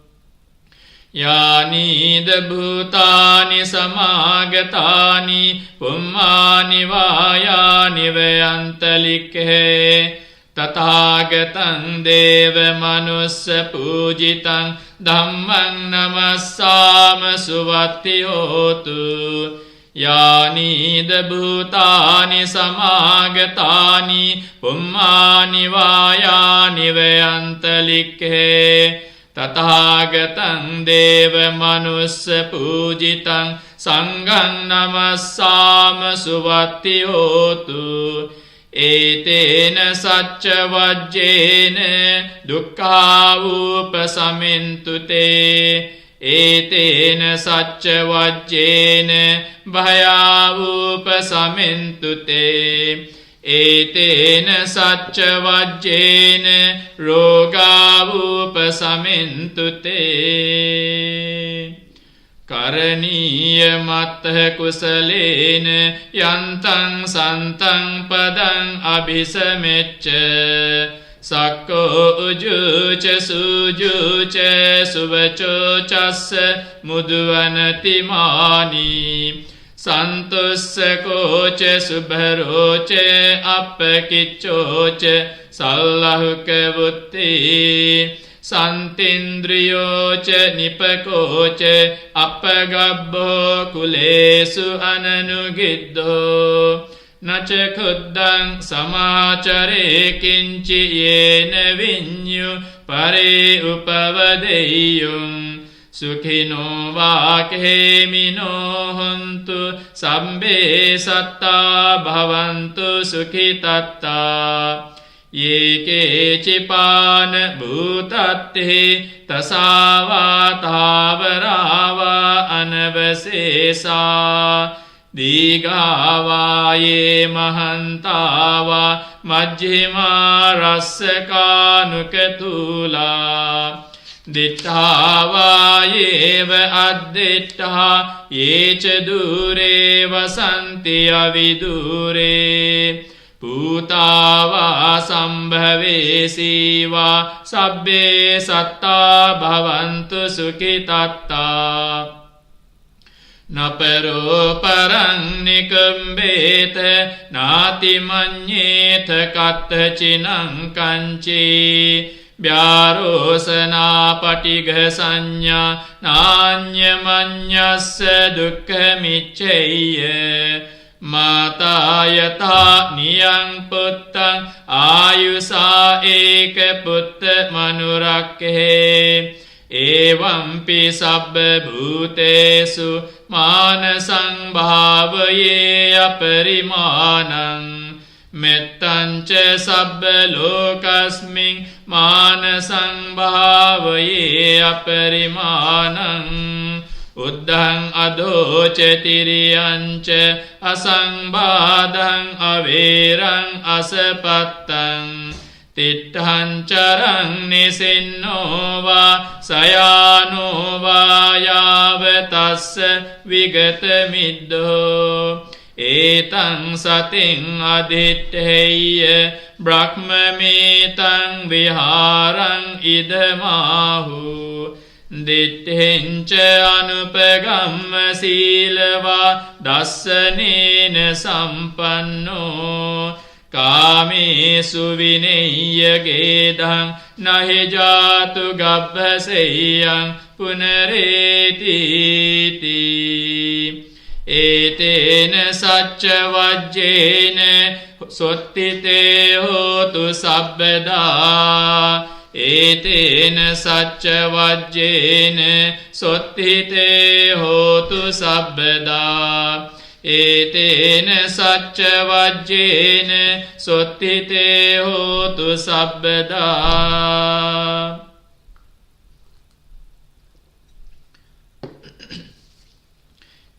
යානීද භූතානි සමාගතානි පුම්මානි වායානි වයන්තලික්ඛේ තථාගතං දේව මනුස්ස පූජිතං ධම්මං නමස්සාම සුවත්ති හෝතු යානීද භූතානි සමාගතානි පුම්මානි වායානි වයන්තලික්ඛේ තථාගතං දේව මනුස්ස පූජිතං සංඝං නමස්සාම සුවත්ති හෝතු ඒතේන සච්ච වජ්ජේන දුක්ඛාවූපසමින්තු තේ ඒතේන සච්ච වජ්ජේන භයාවූපසමින්තු තේ ඒතේන සච්ච වජ්ජේන රෝගාවූපසමින්තු තේ කරණීය මත්තහ කුසලේන යන්තං සන්තං පදං අභිසමෙච්ච සක්කෝ උජුච සුජුච සුවචෝ චස්ස මුදුවනති මානී සන්තුස්සකෝච සුභරෝච අප්පකිච්චෝච සල්ලහුක වුත්ති සන්තින්ද්‍රියෝච නිපකෝච අපගබ්බෝ කුලේසු අනනුගිද්ධෝ නච කුද්දං සමාචරේ කිංචි යේන විඤ්ඤු පරේ උපවදෙය්‍යුං සුඛිනෝ වාකේමිනෝ හොන්තු සම්බේ සත්තා භවන්තු සුඛිතත්තා යේකේ චිපාන භූතත්තේ තසාවා තාවරාවා අනවසේසා දීඝාවායේ මහන්තාවා මජ්ජිමා රස්සකානුකතුලා දිට්ඨාවායේව අද්දිට්ඨා යේච දුරේ වසන්ති අවිදුරේ භූතාවා සම්භවේසීවා සබ්බේ සත්තා භවන්තු සුඛිතත්තා නපරෝ පරං නිකම්බේත නාති මඤ්ඤේත කත්තචිනං කංචේ ව්‍යාරෝසනා පටිඝ සංඥා නාඤ්ඤමඤ්ඤස්ස දුක්ඛ මිච්ඡෙය්‍ය මාතායතා නියං පුත්තං ආයුසා ඒක පුත්ත මනුරක්ඛේ එවම්පි සබ්බ භූතේසු මානසං භාවයේ අපරිමාණං මෙත්තංච සබ්බ ලෝකස්මින් මානසං භාවයේ අපරිමාණං උද්ධං අදෝච තිරියංච අසංබාධං අවේරං අසපත්තං තිට්ඨං චරං නිසින්නෝවා සයානෝවා යාව තස්ස විගත මිද්දෝ ඒතං සතින් අදිත්තේය බ්‍රහ්මමේතං විහාරං ඉදමාහු දිත්තෙන්ච අනුපගම්ම සීලවා දස්සනේන සම්පන්නෝ කාමේසු විනෙය්‍ය ගේදං නහි ජාතු ගබ්බසෙයං පුනරේතිති ඒතේන සච්ච වජ්ජේන සොත්තිතේ හෝතු සබ්බදා ඒතේන සච්ච වජ්ජේන සොත්තිතේ හෝතු සබ්බදා ඒතේන සච්ච වජ්ජේන සොත්තිතේ හෝතු සබ්බදා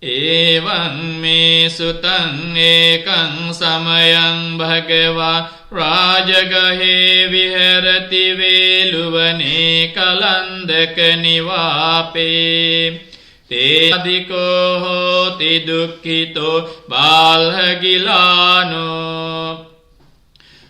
එවං මේ සුතං ඒකං සමයං භගවා රාජගහේ විහෙරති වේලුවනේ කලන්දක නිවාපේ තේදිකෝ හෝති දුක්ඛිතෝ බාල්හගිලානෝ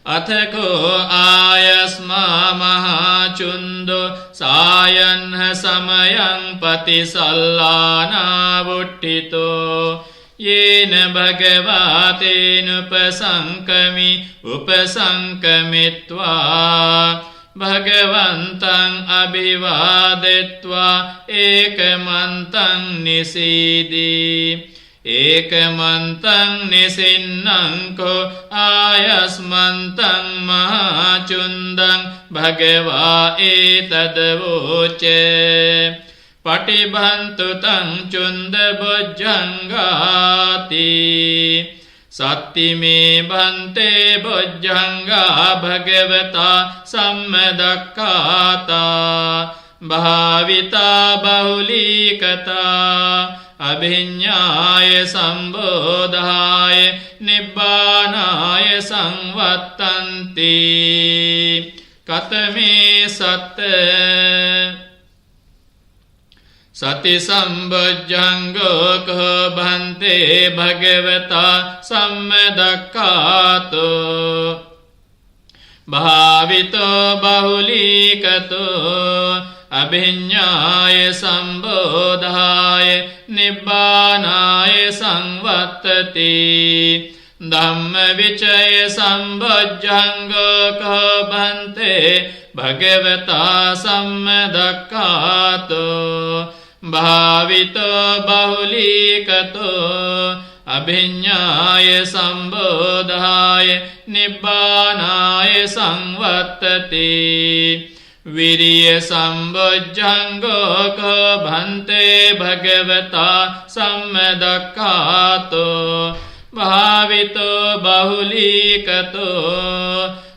අතකෝ ආයස්මා මහචුන්දෝ සායන්හ සමයං පතිසල්ලානා වුට්ඨිතෝ යේන භගවාතේනුපසංකමි උපසංකමිත්වා භගවන්තං අභිවාදෙත්වා ඒකමන්තං නිසීදී ඒකමන්තං නිසින්නංකෝ ආයස්මන්තං මහචුන්දං භගවා ඒතදවෝචේ පටිභන්තු තං චුන්ද බොජ්ජංගාති සත්තිමේ භන්තේ බොජ්ජංගා භගවතා සම්මදක්ඛාතා භාවිතා බහුලීකතා අභිඤ්ඤාය සම්බෝධාය නිබ්බානාය සංවත්තන්ති කතමේ සත්ත සති සම්බොජ්ජංගෝ කෝ භන්තේ භගවතා සම්මදක්ඛාතෝ භාවිතෝ බහුලීකතෝ අභිඤ්ඤාය සම්බෝධාය නිබ්බානාය සංවත්තති ධම්මවිචය සම්බොජ්ජංගෝ කෝ භන්තේ භගවතා සම්මදක්ඛාතෝ භාවිතෝ බහුලීකතෝ අභිඤ්ඤාය සම්බෝධාය නිබ්බානාය සංවත්තති විරිය සම්බොජ්ජංගෝ කෝ භන්තේ භගවතා සම්මදක්ඛාතෝ භාවිතෝ බහුලීකතෝ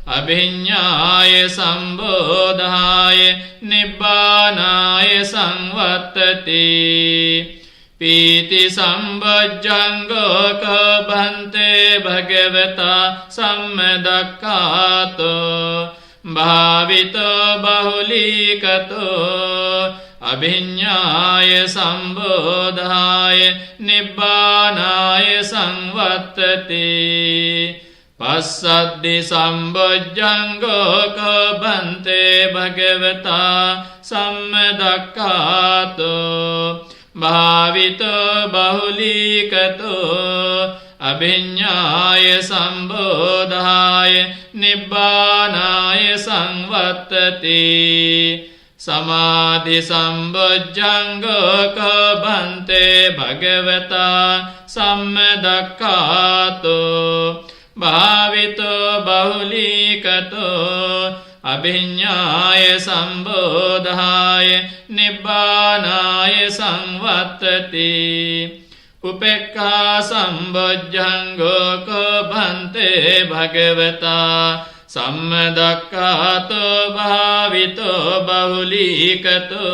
අභිඤ්ඤාය සම්බෝධාය නිබ්බානාය සංවත්තති පීති සම්බොජ්ජංගෝ කෝ භන්තේ භගවතා සම්මදක්ඛාතෝ භාවිතෝ බහුලීකතෝ අභිඤ්ඤාය සම්බෝධාය නිබ්බානාය සංවත්තති පස්සද්දි සම්බොජ්ජංගෝ කෝ භන්තේ භගවතා සම්මදක්ඛාතෝ භාවිතෝ බහුලීකතෝ अभिज्ञाय संबोधाय निब्बानाय संवत्तति समाधि संबोज्जंगो कबन्ते भगवता सम्मदक्खातो भावितो बहुलीकतो अभिज्ञाय संबोधाय निब्बानाय संवत्तति उपेक्खा संबोज्जंगो कबन्ते भगवता सम्मदक्खातो भावितो बहुलीकतो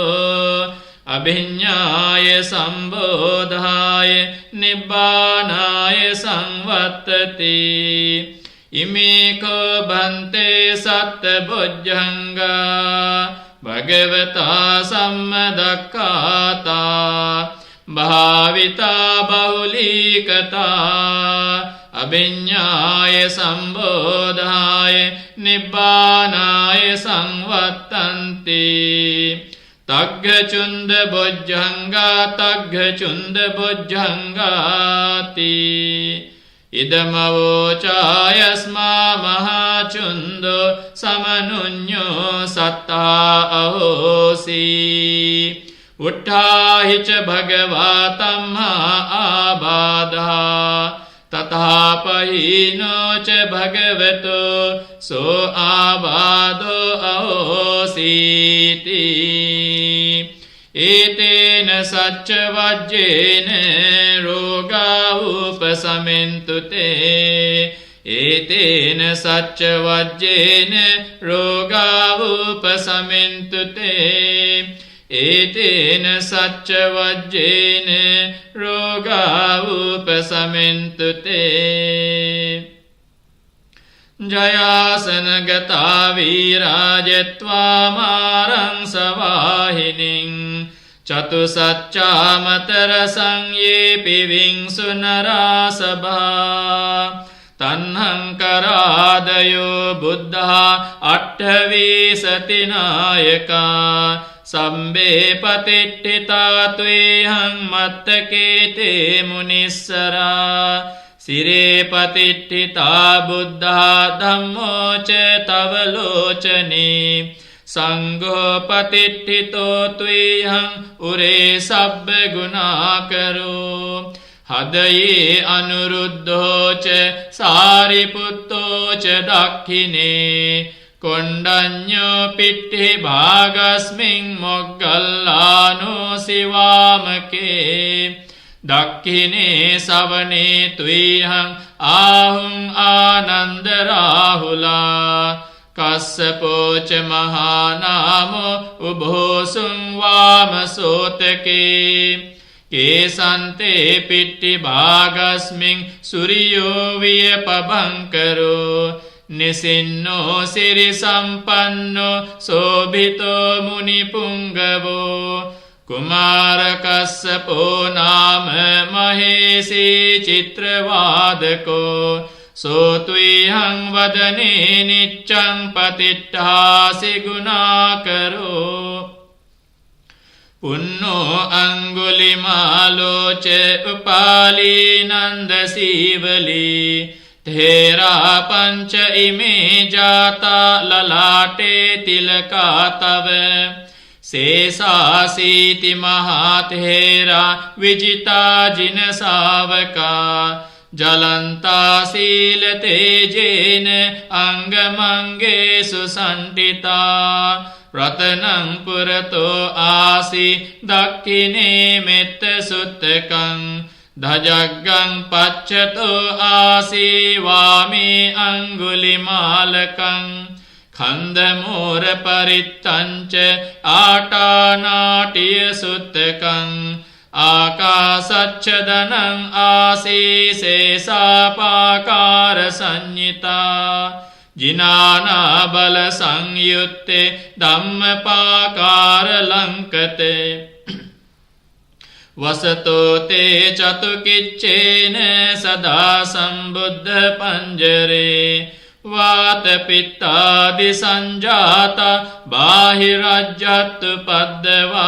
अभिज्ञाय संबोधाय निब्बानाय संवत्तति इमे कबन्ते सत्तबोज्जंगा भगवता सम्मदक्खाता भाविता बहुलीकता अभिज्ञाय संबोधाय निब्बानाय संवत्तन्ति तग्गचुंद बोज्जंगा तग्गचुंदबोज्जंगाति इदमवोचायस्मा महाचुंदो समनुन्यो सत्ता अहोसि उत्थाहि च भगवतम्हा आबाधा तथापहीनो च भगवतो सो आबाधो अहोसीति एतेन सच्चवज्जेन रोगा उपशमन्तु ते एतेन सच्चवज्जेन रोगा उपशमन्तु ते एतेन सच्चवज्जेन रोगा उपशमन्तु ते जयासनगता वीराजत्वा मारं सवाहिनीं चतुसच्चामतरसं येऽपि विंशु नरासभा तन्हङ्करादयो बुद्धा अट्ठविंशतिनायका सम्बे पतिष्ठिता त्वेऽहं मत्तकेते मुनिस्सरा सिरे पतिष्ठिता बुद्धा धम्मो च तव लोचने संघो पतिष्ठितो त्वेऽहं उरे सब्बगुणाकरो हदये अनुरुद्धो च सारिपुत्तो च दक्षिणे कोण्डन्यो पिट्ठि भागस्मिन् मोग्गल्लानो शिवामके दक्षिणे सवने त्वेऽहं आहुं आनन्दराहुला कश्यपो च महानामो उभोऽसुं वामसोतके केशन्ते पिट्ठिभागस्मिन् सूर्यो वियपभङ्करो निसिन्नो सिरिसम्पन्नो शोभितो मुनिपुङ्गवो कुमारकश्यपो नाम महेशी चित्रवादको सो त्वेऽहं वदने नित्यं पतिष्ठासि गुणाकरो पुन्नो अङ्गुलिमालो च उपाली नन्दशीवली धेरा पञ्च इमे जाता ललाटे तिलका तव शेषाशीति महाथेरा विजिता जिनसावका जलन्ता शीलतेजेन अङ्गमङ्गेषु सण्डिता रत्नं पुरतो आसि दक्षिणे मित्रसुतकं धजग्गं पश्चतो आसि वामे अङ्गुलिमालकं खन्दमूरपरित्तं च आटानाट्यसुतकं आकाशच्छदनं आसि शेषापाकारसंज्ञिता जिनानाबलसंयुक्ते धम्मपाकारलङ्कते वसतो ते चतुकिच्चेन सदा सम्बुद्धपञ्जरे वातपित्तादिसञ्जाता बाहिरज्जत्तु पद्मवा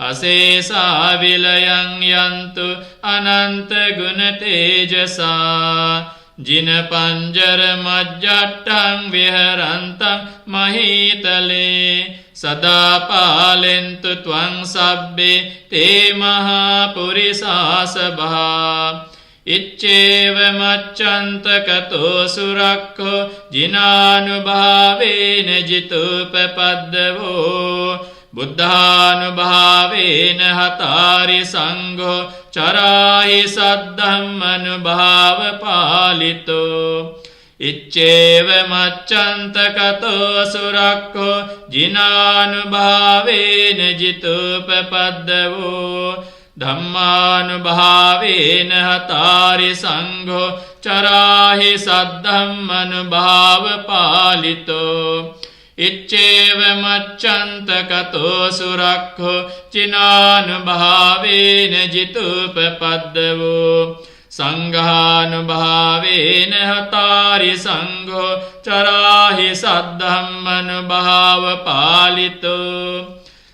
අසේසා විලයන් යන්තු අනන්ත ගුණ තේජසා ජිනපංජර මජ්ජට්ටං විහරන්තං මහීතලේ සදා පාලෙන්තු ත්වං සබ්බේ තේ මහා පුරිසාසභා ඉච්ඡේව මච්ඡන්තකතෝ සුරක්ඛෝ ජිනානුභාවේන ජිතූපපද්දවෝ බුද්ධානුභාවේන හතාරි සංඝෝ චරාහි සද්ධම්මනුභාව පාලිතෝ ඉච්ඡේව මච්ඡන්තකතෝ සුරක්ඛෝ ජිනානුභාවේන ජිතූපපද්දවෝ ධම්මානුභාවේන හතාරි සංඝෝ චරාහි සද්ධම්මනුභාව පාලිතෝ ඉච්ඡේව මච්ඡන්තකතෝ සුරක්ඛෝ ජිනානුභාවේන ජිතූපපද්දවෝ සංඝානුභාවේන හතාරි සංඝෝ චරාහි සද්ධම්මනුභාව පාලිතෝ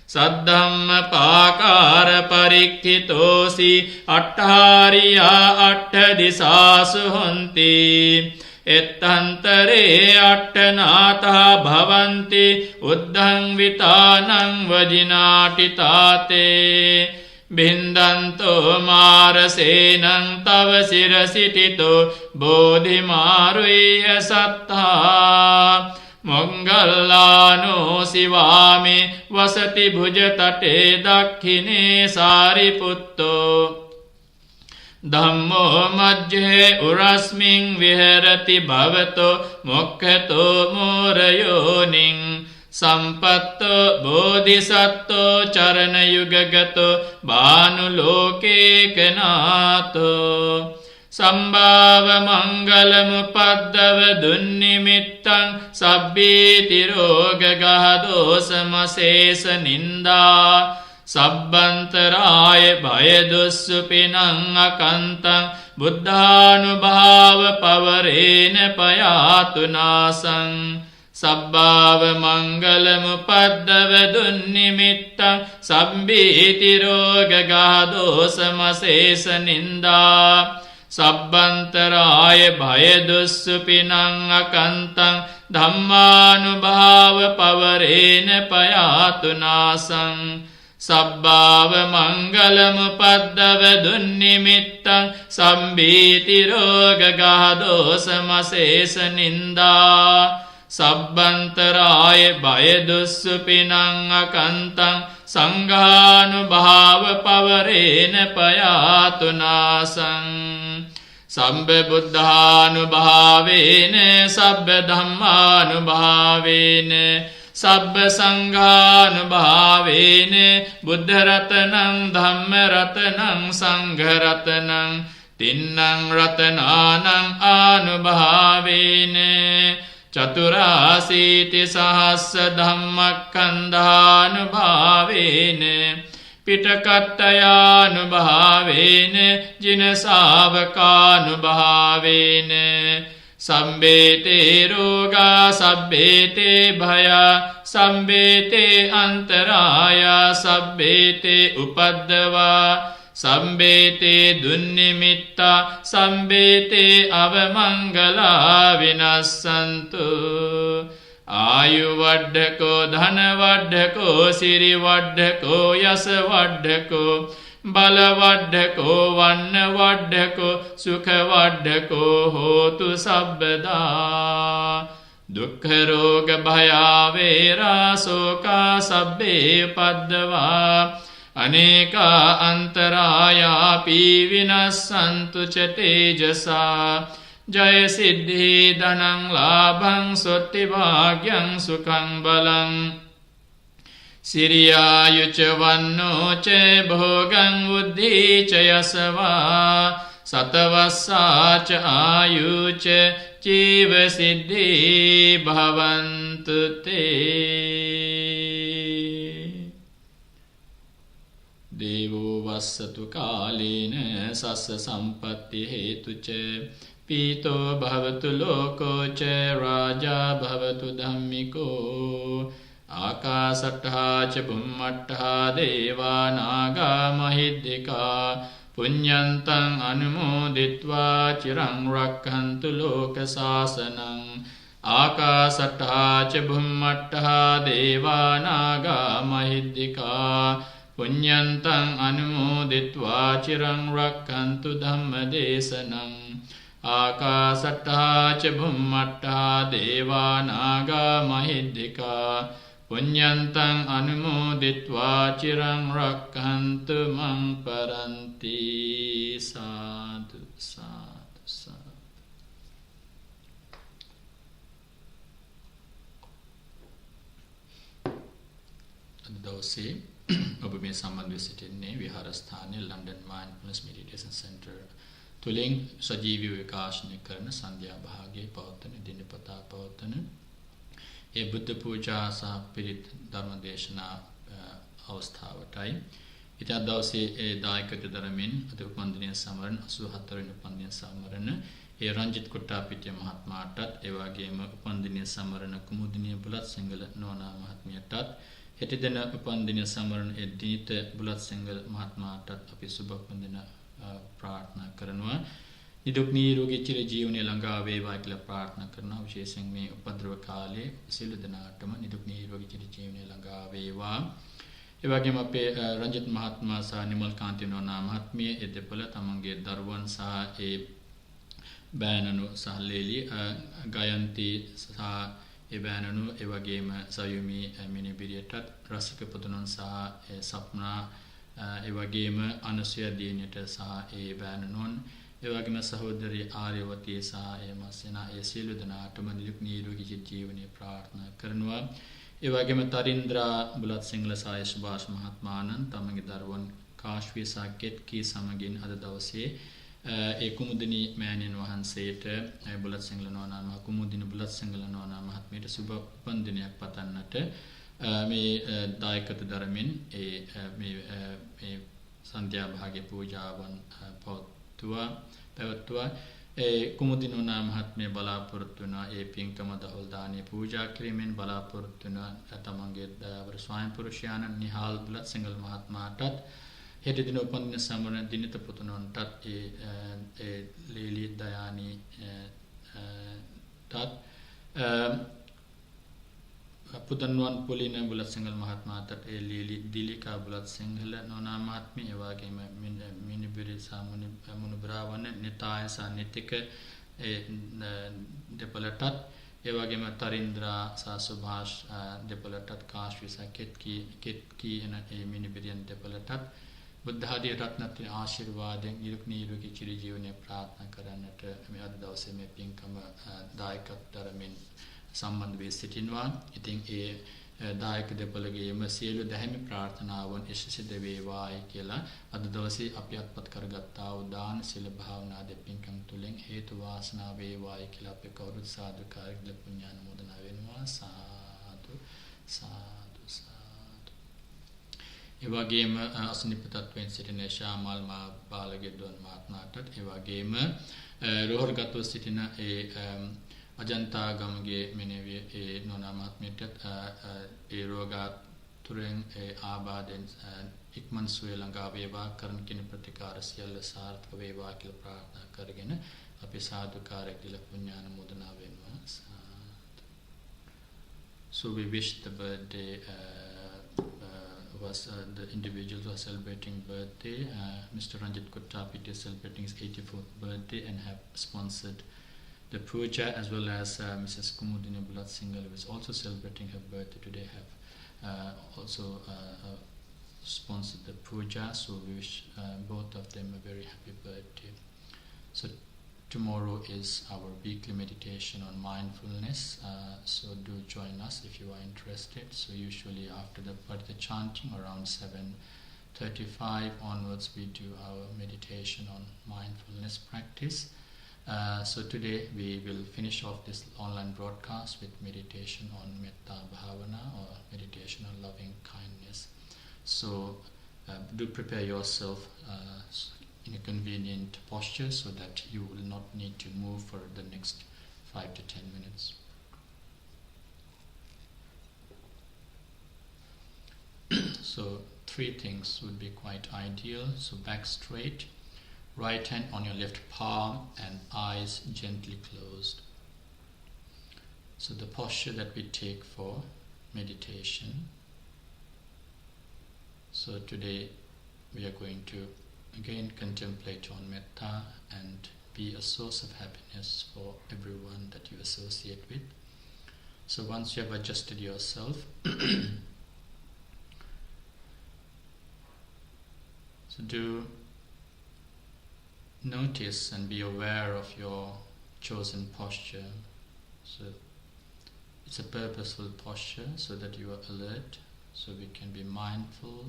සද්ධම්ම පාකාර පරික්ඛිතෝසි අට්ඨාරියා අට්ඨ දිසාසු හොන්ති එත්තන්තරේ අට්ඨනාතා භවಂತಿ උද්ධං විතානං වජිනාටිතාතේ බින්දන්තෝ මාරසේනං තව සිරසිටිතෝ බෝධිමාරුය්‍ය සත්තා මොංගල්ලානෝ සිවාමේ වසති භුජතටේ දක්ඛිනේ සාරිපුත්තෝ ධම්මෝ මජ්ජේ උරස්මින් විහෙරති භවතෝ මොක්ඛතෝ මෝරයෝනින් සම්පත්තෝ බෝධිසත්තෝ චරණ යුගගතෝ බානුලෝකේකනාතෝ සම්භාව මංගලමුපද්දව දුන්නිමිත්තං සබ්බීති රෝගගහදෝසමසේස නින්දා සබ්බන්තරාය භය දුස්සුපිනං අකන්තං බුද්ධානුභාව පවරේන පයාතුනාසං සබ්බාව මංගලමුපද්දව දුන්නිමිත්තං සබ්බීති රෝගගහදෝසමසේස නින්දා සබ්බන්තරාය භය දුස්සුපිනං අකන්තං ධම්මානුභාව පවරේන පයාතුනාසං සබ්බාව මංගලමුපද්දව දුන්නිමිත්තං සම්බීති රෝගගහදෝසමසේස නින්දා සබ්බන්තරාය භය දුස්සුපිනං අකන්තං සංඝානුභාව පවරේන පයාතුනාසං සම්බ බුද්ධානුභාවේන සබ්බ ධම්මානුභාවේන සබ්බ සංඝානුභාවේන බුද්ධ රතනං ධම්ම රතනං සංඝ රතනං තින්නං රතනානං ආනුභාවේන චතුරාසීති සහස්ස ධම්මක්ඛන්ධානුභාවේන පිටකට්ඨයානුභාවේන ජිනසාවකානුභාවේන සම්බේතේ රෝගා සබ්බේතේ භයා සම්බේතේ අන්තරායා සබ්බේතේ උපද්දවා සම්බේතේ දුන්නිමිත්තා සම්බේතේ අවමංගලා විනස්සන්තු ආයු වඩ්ඩකෝ ධන වඩ්ඩකෝ සිරි වඩ්ඩකෝ යස වඩ්ඩකෝ බල වඩ්ඩකෝ වන්න වඩ්ඩකෝ සුඛ වඩ්ඩකෝ හෝතු සබ්බදා දුක්ඛ රෝග භයා වේරා සෝකා සබ්බේ පද්දවා අනේකා අන්තරායාපි විනස්සන්තු ච තේජසා ජය සිද්ධි ධනං ලාභං සොත්ති භාග්‍යං සුඛං බලං සිරියායුච වන්නෝ ච භෝගං උද්ධි ච යසවා සතවස්සා ච ආයුච ජීව සිද්ධි භවන්තු තේ දේවෝ වස්සතු කාලේන සස්ස සම්පත්ති හේතුච පීතෝ භවතු ලෝකෝ ච රාජා භවතු ධම්මිකෝ ආකාසට්ඨා ච බුම්මට්ඨා දේවා නාග මහිද්దికා පුඤ්ඤන්තං අනුමෝදිත්වා චිරං රක්ඛන්තු ලෝක සාසනං ආකාසට්ඨා ච බුම්මට්ඨා දේවා නාග මහිද්దికා පුඤ්ඤන්තං අනුමෝදිත්වා චිරං රක්ඛන්තු ධම්ම දේශනං ආකාසට්ඨා ච බුම්මට්ඨා දේවා නාග මහිද්దికා පුඤ්ඤන්තං අනුමෝදිත්වා චිරං රක්ඛන්තු මං පරන්ති සාදු සාදු සාදු. අද දවසේ ඔබ මේ සම්බන්ධව සිටින්නේ විහාරස්ථානයේ ලන්ඩන් මයින්ඩ්ෆුල්නස් මෙඩිටේෂන් සෙන්ටර් තුලින් සජීවී විකාශනය කරන සන්ධ්‍යා භාගයේ පවත්වන දිනපතා පවත්වන ඒ බුද්ධ පූජා සහ පිරිත් ධර්ම දේශනා අවස්ථාවටයි. ඉතින් අද දවසේ ඒ දායකත්ව දරමින් අද උපන්දිනය සමරන 84 වෙනි උපන්දිනය සමරන ඒ රංජිත් කුට්ටාපිටිය මහත්මයාටත් ඒ වගේම උපන්දිනය සමරන කුමුදිනිය බුලත් සිංහල නෝනා මහත්මියටත් හෙට දින උපන්දිනය සමරන ඒ දීත බුලත් සිංහල මහත්මයාටත් අපි සුබ උපන්දින ප්‍රාර්ථනා කරනවා. නිදුක් නිරෝගී චිර ජීවනයේ ළඟා වේවා කියලා ප්‍රාර්ථනා කරනවා. විශේෂයෙන් මේ උපද්‍රව කාලේ සියලු දෙනාටම නිදුක් නිරෝගී චිර ජීවනයේ ළඟා වේවා. ඒ වගේම අපේ රංජිත් මහත්මයා සහ නිමල් කාන්ති නෝනා මහත්මිය ඒ දෙපළ තමන්ගේ දරුවන් සහ ඒ බෑනනු සහ ලේලි ගයන්ති සහ ඒ බෑනනු ඒ වගේම සයුමි මිනිබිරියටත් රසික පුතුණන් සහ සප්නා ඒ වගේම අනුසය දිනියට සහ ඒ බෑනනුන් ඒ වගේම සහෝදරී ආර්යවතී සහ ඒ මස්සනා ඒ සියලු දෙනාටම නිදුක් නිරෝගී ජීවනයේ ප්‍රාර්ථනා කරනවා. ඒ වගේම තරින්ද්‍රා බුලත් සිංහල සහ සුභාෂ් මහත්මයාණන් තමගේ දරුවන් කාශ්වී සහ කෙත්කී සමගින් අද දවසේ ඒ කුමුදිනී මෑණියන් වහන්සේට බුලත් සිංහල නෝනා මහ කුමුදිනී බුලත් සිංහල නෝනා මහත්මියට සුබ උපන්දිනයක් පතන්නට මේ දායකත්ව දරමින් මේ සන්ධ්‍යා භාගයේ පූජාවන් පැවැත්වුවා. ඒ කුමුදිනී නෝනා මහත්මිය බලාපොරොත්තු වුණා ඒ පින්කම දහවල් දානිය පූජා කිරීමෙන් බලාපොරොත්තු වුණා තමන්ගේ දයාවර ස්වයං පුරුෂයාණන් නිහාල් බුලත් සිංහල මහත්මයාටත් හෙට දින උපන්දින සමරන දිනිත පුතුණන්ටත් ඒ ලීලි දයානි ටත් පුතණුවන් පොලින බුලත් සිංහල මහත්මයාටත් ඒ ලීලි දිලිකා බුලත් සිංහල නෝනා මහත්මිය ඒ වගේම මිනිබිරි සාමුනි මුනුබ්‍රාවන නිතාය සහ නිතික ඒ දෙපළටත් ඒ වගේම තරින්ද්‍රා සහ සුභාෂ් දෙපළටත් කාශ්වී සහ කෙත්කී එන ඒ මිනිබිරියන් දෙපළටත් බුද්ධ ආදී රත්නත්‍රි ආශිර්වාදයෙන් නිරුක් නිරෝගී චිර ජීවනයේ ප්‍රාර්ථනා කරන්නට මේ අද දවසේ මේ පින්කම දායකත්වයෙන් සම්බන්ධ වී සිටිනවා. ඉතින් ඒ දායක දෙපළගේම සියලු දැහැමි ප්‍රාර්ථනාවන් සිද්ධ වේවායි කියලා අද දවසේ අපි අත්පත් කරගත්තා වූ දාන සීල භාවනා දෙපින්කම් තුලින් හේතු වාසනා වේවායි කියලා අපි කවුරුත් සාදුකාරයක් ද පුණ්‍යානුමෝදනා වෙනවා. සාදු සාදු සාදු. ඒ වගේම අසනීප තත්වයෙන් සිටින ශාමල් මා බාලගෙද්දොන් මහත්මයාටත් ඒ වගේම රෝහල්ගතව සිටින ඒ අජන්තා ගමගේ මෙනෙවිය ඒ නෝනා මහත්මියටත් ඒ රෝගාතුරෙන් ඒ ආබාධෙන් ඉක්මන් සුවය ළඟා වේවා කරන කින ප්‍රතිකාර සියල්ල සාර්ථක වේවා කියලා ප්‍රාර්ථනා කරගෙන අපි සාදුකාරයක් දීලා පුණ්‍යානුමෝදනා වෙනවා. So we wish the birthday the individuals who are celebrating birthday. Mr. Ranjit Kuttapiti is celebrating his 84th birthday and have sponsored the Puja, as well as Mrs. Kumudini Bulat Singhal, who is also celebrating her birthday today, have also sponsored the Puja. So we wish both of them a very happy birthday. So tomorrow is our weekly meditation on mindfulness. So do join us if you are interested. So usually after the Paritta chanting around 7:35 onwards, we do our meditation on mindfulness practice. So today we will finish off this online broadcast with meditation on Metta Bhavana, or meditation on loving kindness. So do prepare yourself in a convenient posture so that you will not need to move for the next 5 to 10 minutes. So 3 things would be quite ideal. So back straight, right hand on your left palm, and eyes gently closed. So the posture that we take for meditation. So today we are going to again contemplate on metta and be a source of happiness for everyone that you associate with. So once you have adjusted yourself, so do notice and be aware of your chosen posture. So it's a purposeful posture so that you are alert, so we can be mindful.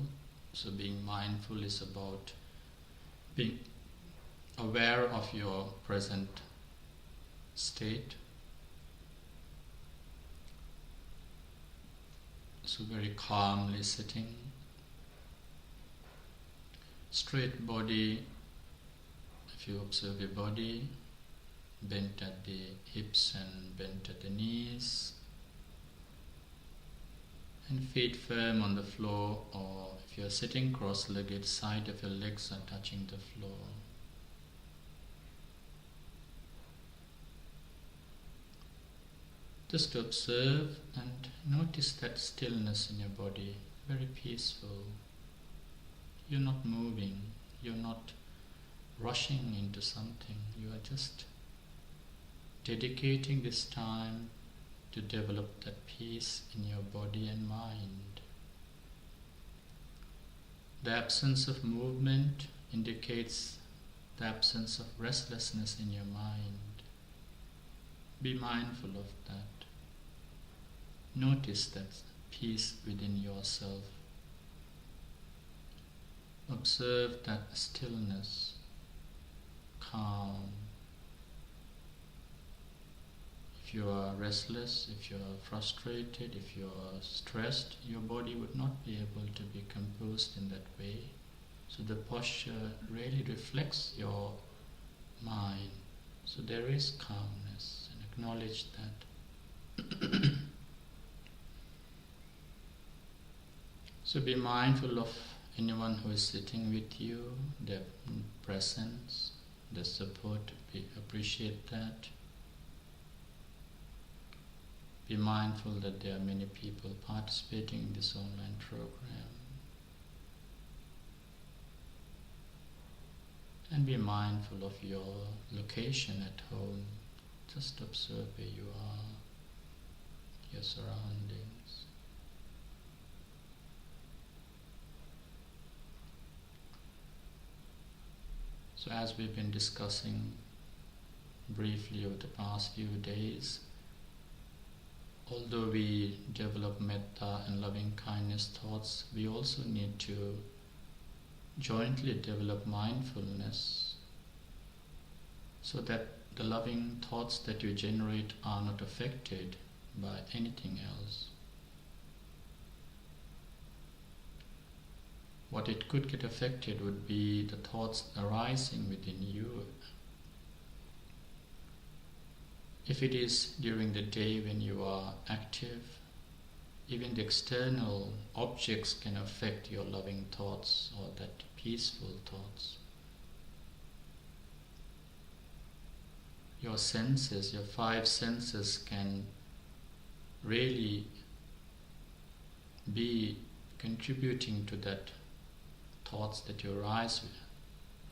So being mindful is about being aware of your present state. So very calmly sitting, straight body. If you observe your body, bent at the hips and bent at the knees, and feet firm on the floor, or if you are sitting cross-legged, side of your legs are touching the floor. Just observe and notice that stillness in your body, very peaceful. You're not moving, you're not rushing into something, you are just dedicating this time to develop that peace in your body and mind. The absence of movement indicates the absence of restlessness in your mind. Be mindful of that. Notice that peace within yourself. Observe that stillness, calm. If you are restless, if you are frustrated, if you are stressed, your body would not be able to be composed in that way. So the posture really reflects your mind. So there is calmness, and acknowledge that. So be mindful of anyone who is sitting with you, their presence, their support. Appreciate that. Be mindful that there are many people participating in this online program. And be mindful of your location at home. Just observe where you are, your surroundings. So as we've been discussing briefly over the past few days, although we develop metta and loving kindness thoughts, we also need to jointly develop mindfulness so that the loving thoughts that you generate are not affected by anything else. What it could get affected would be the thoughts arising within you. If it is during the day when you are active, even the external objects can affect your loving thoughts or that peaceful thoughts. Your senses, your 5 senses can really be contributing to that thoughts that you arise with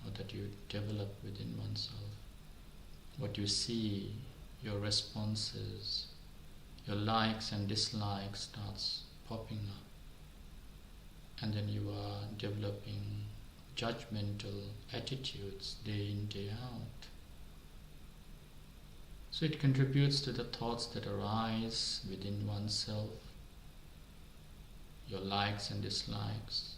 or that you develop within oneself. What you see, your responses, your likes and dislikes starts popping up, and then you are developing judgmental attitudes day in, day out. So it contributes to the thoughts that arise within oneself, your likes and dislikes,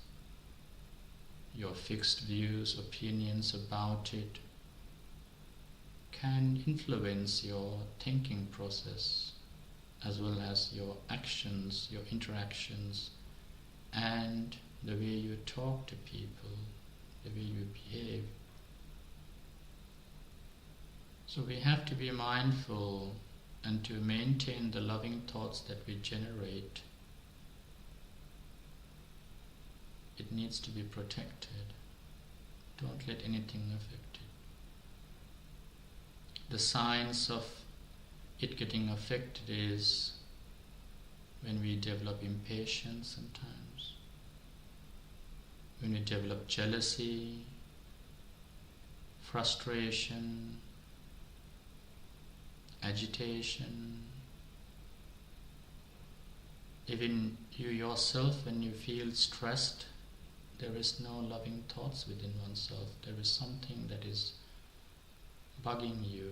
your fixed views, opinions about it, can influence your thinking process as well as your actions, your interactions, and the way you talk to people, the way you behave. So we have to be mindful and to maintain the loving thoughts that we generate. it needs to be protected. Don't let anything affect it. The signs of it getting affected is when we develop impatience sometimes, when we develop jealousy, frustration, agitation. Even you yourself, when you feel stressed, there is no loving thoughts within oneself. There is something that is bugging you.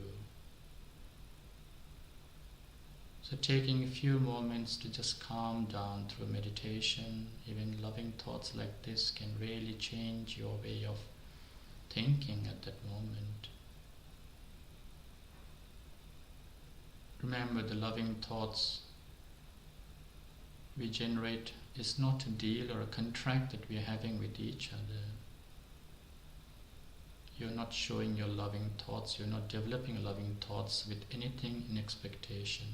So taking a few moments to just calm down through meditation, even loving thoughts like this can really change your way of thinking at that moment. Remember, the loving thoughts we generate is not a deal or a contract that we are having with each other. You're not showing your loving thoughts, you're not developing loving thoughts with anything in expectation.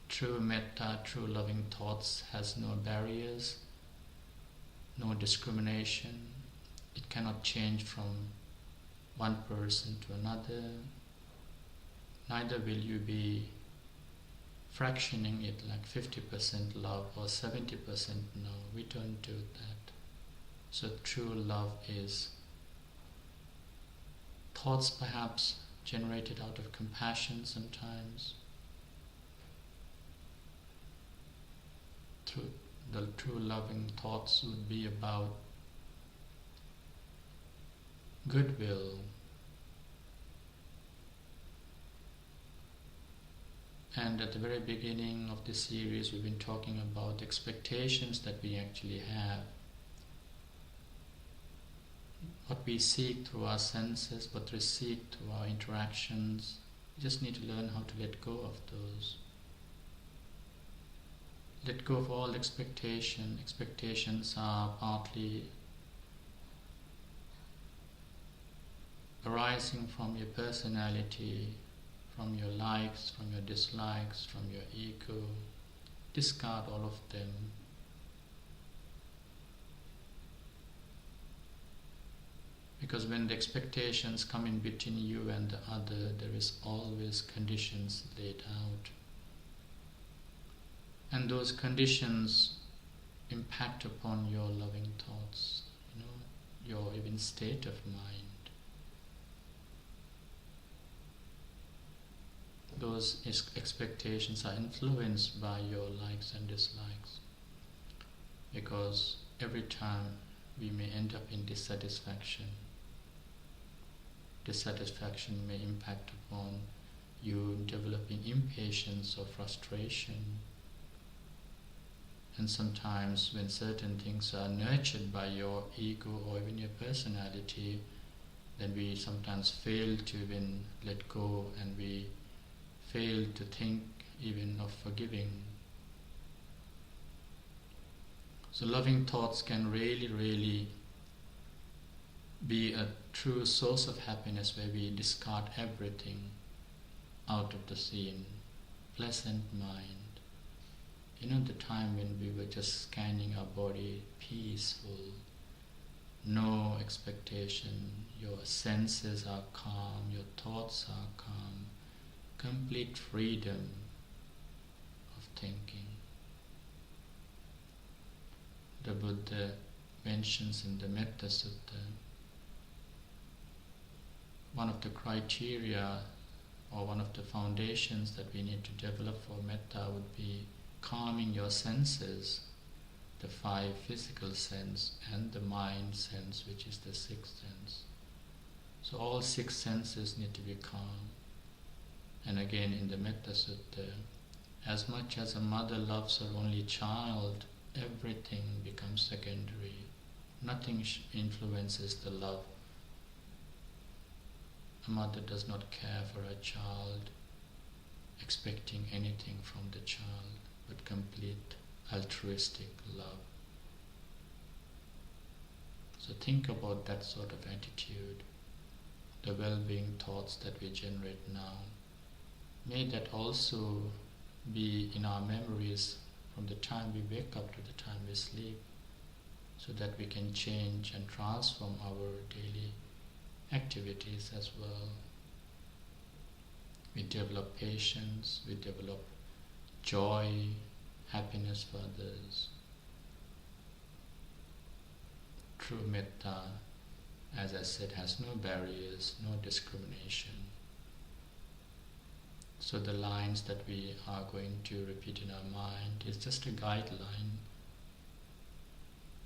True metta, true loving thoughts has no barriers, no discrimination. It cannot change from one person to another. Neither will you be fractioning it like 50% love or 70% no. We don't do that. So true love is thoughts perhaps generated out of compassion sometimes. The true loving thoughts would be about goodwill. And at the very beginning of this series, we've been talking about expectations that we actually have. What we seek through our senses, what we seek through our interactions. We just need to learn how to let go of those. Let go of all expectation. Expectations are partly arising from your personality, from your likes, from your dislikes, from your ego. Discard all of them. Because when the expectations come in between you and the other, there is always conditions laid out. And those conditions impact upon your loving thoughts, your even state of mind. Those expectations are influenced by your likes and dislikes, because every time we may end up in dissatisfaction. Dissatisfaction may impact upon you developing impatience or frustration. And sometimes when certain things are nurtured by your ego or even your personality, then we sometimes fail to even let go, and we fail to think even of forgiving. So loving thoughts can really be a true source of happiness, where we discard everything out of the scene. Pleasant mind. The time when we were just scanning our body, peaceful, no expectation, your senses are calm, your thoughts are calm, complete freedom of thinking. The Buddha mentions in the Metta Sutta, one of the criteria or one of the foundations that we need to develop for metta would be calming your senses, the 5 physical sense and the mind sense, which is the 6th sense. So all 6 senses need to be calm. And again in the Metta Sutta, as much as a mother loves her only child, everything becomes secondary. Nothing influences the love. A mother does not care for her child, expecting anything from the child, but complete altruistic love. So think about that sort of attitude, the well-being thoughts that we generate now. May that also be in our memories from the time we wake up to the time we sleep. so that we can change and transform our daily activities as well. We develop patience, we develop joy, happiness for others. True metta, as I said, has no barriers, no discrimination. So the lines that we are going to repeat in our mind is just a guideline.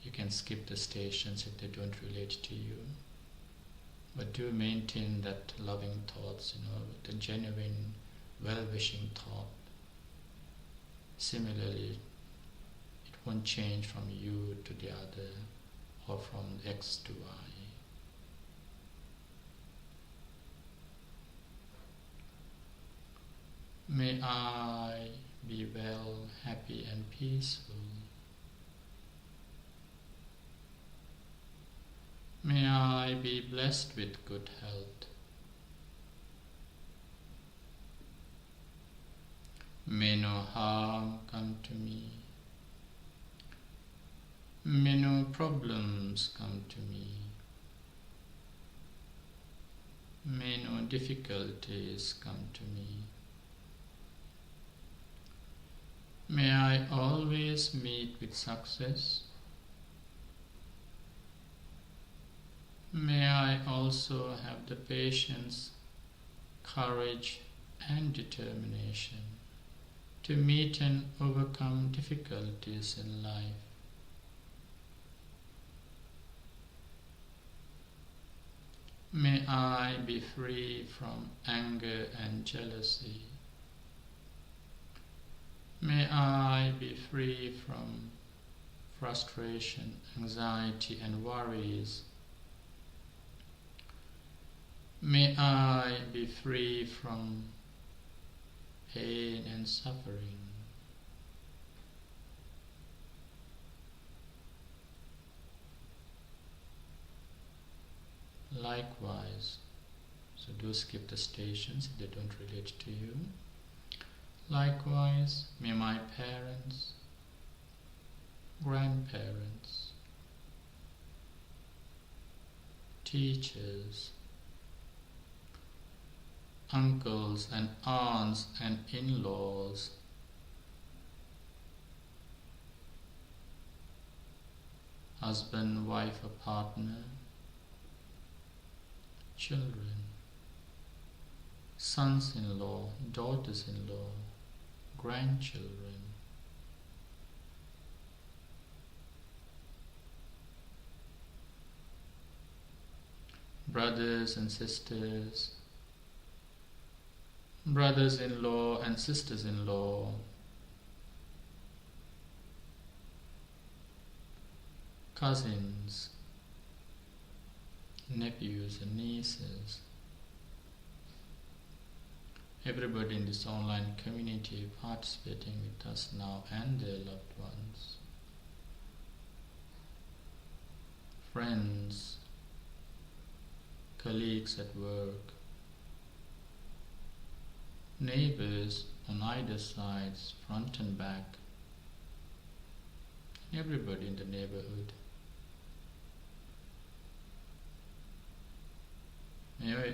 You can skip the stations if they don't relate to you. But do maintain that loving thoughts, the genuine, well-wishing thought. Similarly, it won't change from you to the other or from X to Y. May I be well, happy and peaceful. May I be blessed with good health. May no harm come to me. May no problems come to me. May no difficulties come to me. May I always meet with success. May I also have the patience, courage and determination to meet and overcome difficulties in life. May I be free from anger and jealousy. May I be free from frustration, anxiety and worries. May I be free from pain and suffering. Likewise, so do skip the stations if they don't relate to you. Likewise, may my parents, grandparents, teachers, uncles and aunts and in-laws, husband, wife or partner, children, sons-in-law, daughters-in-law, grandchildren, brothers and sisters, brothers-in-law and sisters-in-law, cousins, nephews and nieces, everybody in this online community participating with us now and their loved ones, friends, colleagues at work, neighbors on either sides, front and back, everybody in the neighborhood.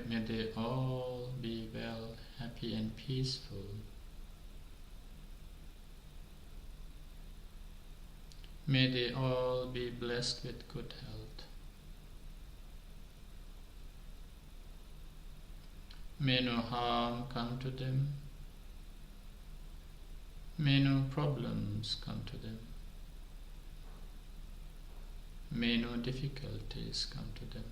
May they all be well, happy and peaceful. May they all be blessed with good health. May no harm come to them. May no problems come to them. May no difficulties come to them.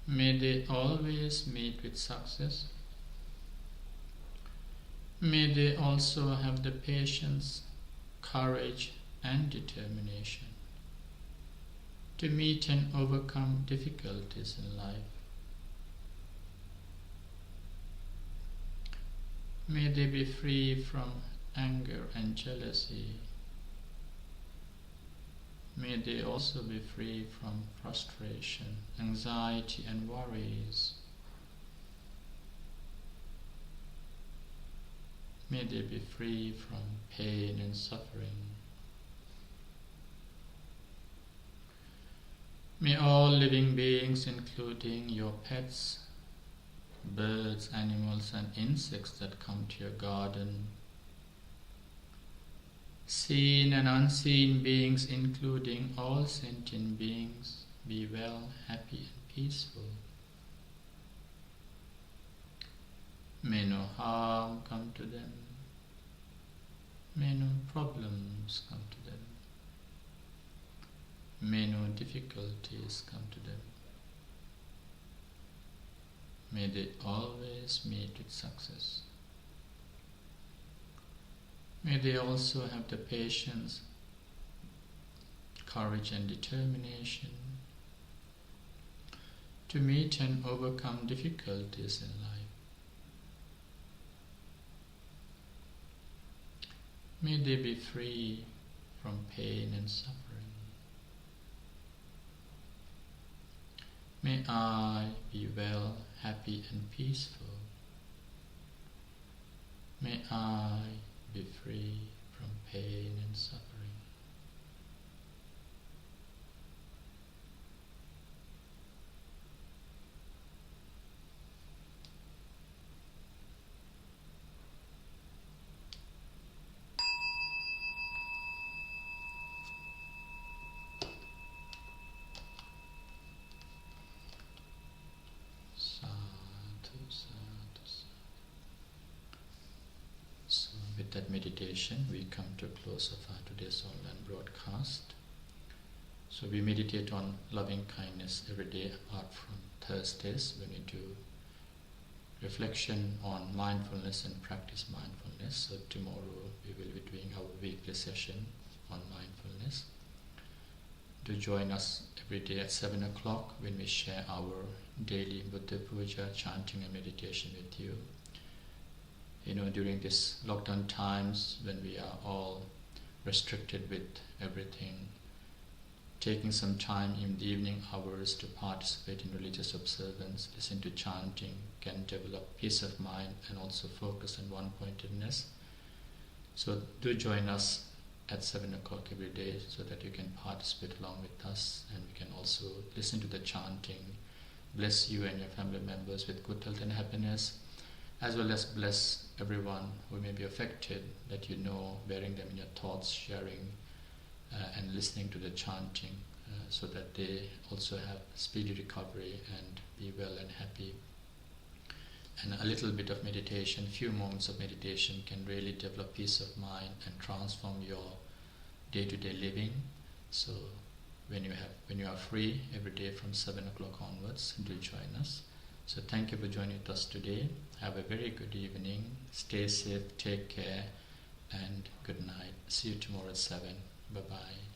May they always meet with success. May they also have the patience, courage and determination to meet and overcome difficulties in life. May they be free from anger and jealousy. May they also be free from frustration, anxiety and worries. May they be free from pain and suffering. May all living beings, including your pets, birds, animals and insects that come to your garden, seen and unseen beings, including all sentient beings, be well, happy and peaceful. May no harm come to them. May no problems come to them. May no difficulties come to them. May they always meet with success. May they also have the patience, courage and determination to meet and overcome difficulties in life. May they be free from pain and suffering. May I be well, happy and peaceful. May I be free from pain and suffering. With that meditation, we come to a close of our today's online broadcast. So we meditate on loving kindness every day apart from Thursdays when we do reflection on mindfulness and practice mindfulness. So tomorrow we will be doing our weekly session on mindfulness. Do join us every day at 7 o'clock when we share our daily Buddha Puja, chanting and meditation with you. During this lockdown times when we are all restricted with everything, taking some time in the evening hours to participate in religious observance, listen to chanting, can develop peace of mind and also focus on one-pointedness. So do join us at 7 o'clock every day so that you can participate along with us, and we can also listen to the chanting, bless you and your family members with good health and happiness, as well as bless everyone who may be affected, that bearing them in your thoughts, sharing and listening to the chanting, so that they also have speedy recovery and be well and happy. And a little bit of meditation, few moments of meditation can really develop peace of mind and transform your day-to-day living. So when you are free every day from 7 o'clock onwards, do join us. So thank you for joining with us today. Have a very good evening. Stay safe, take care, and good night. See you tomorrow at 7. Bye-bye.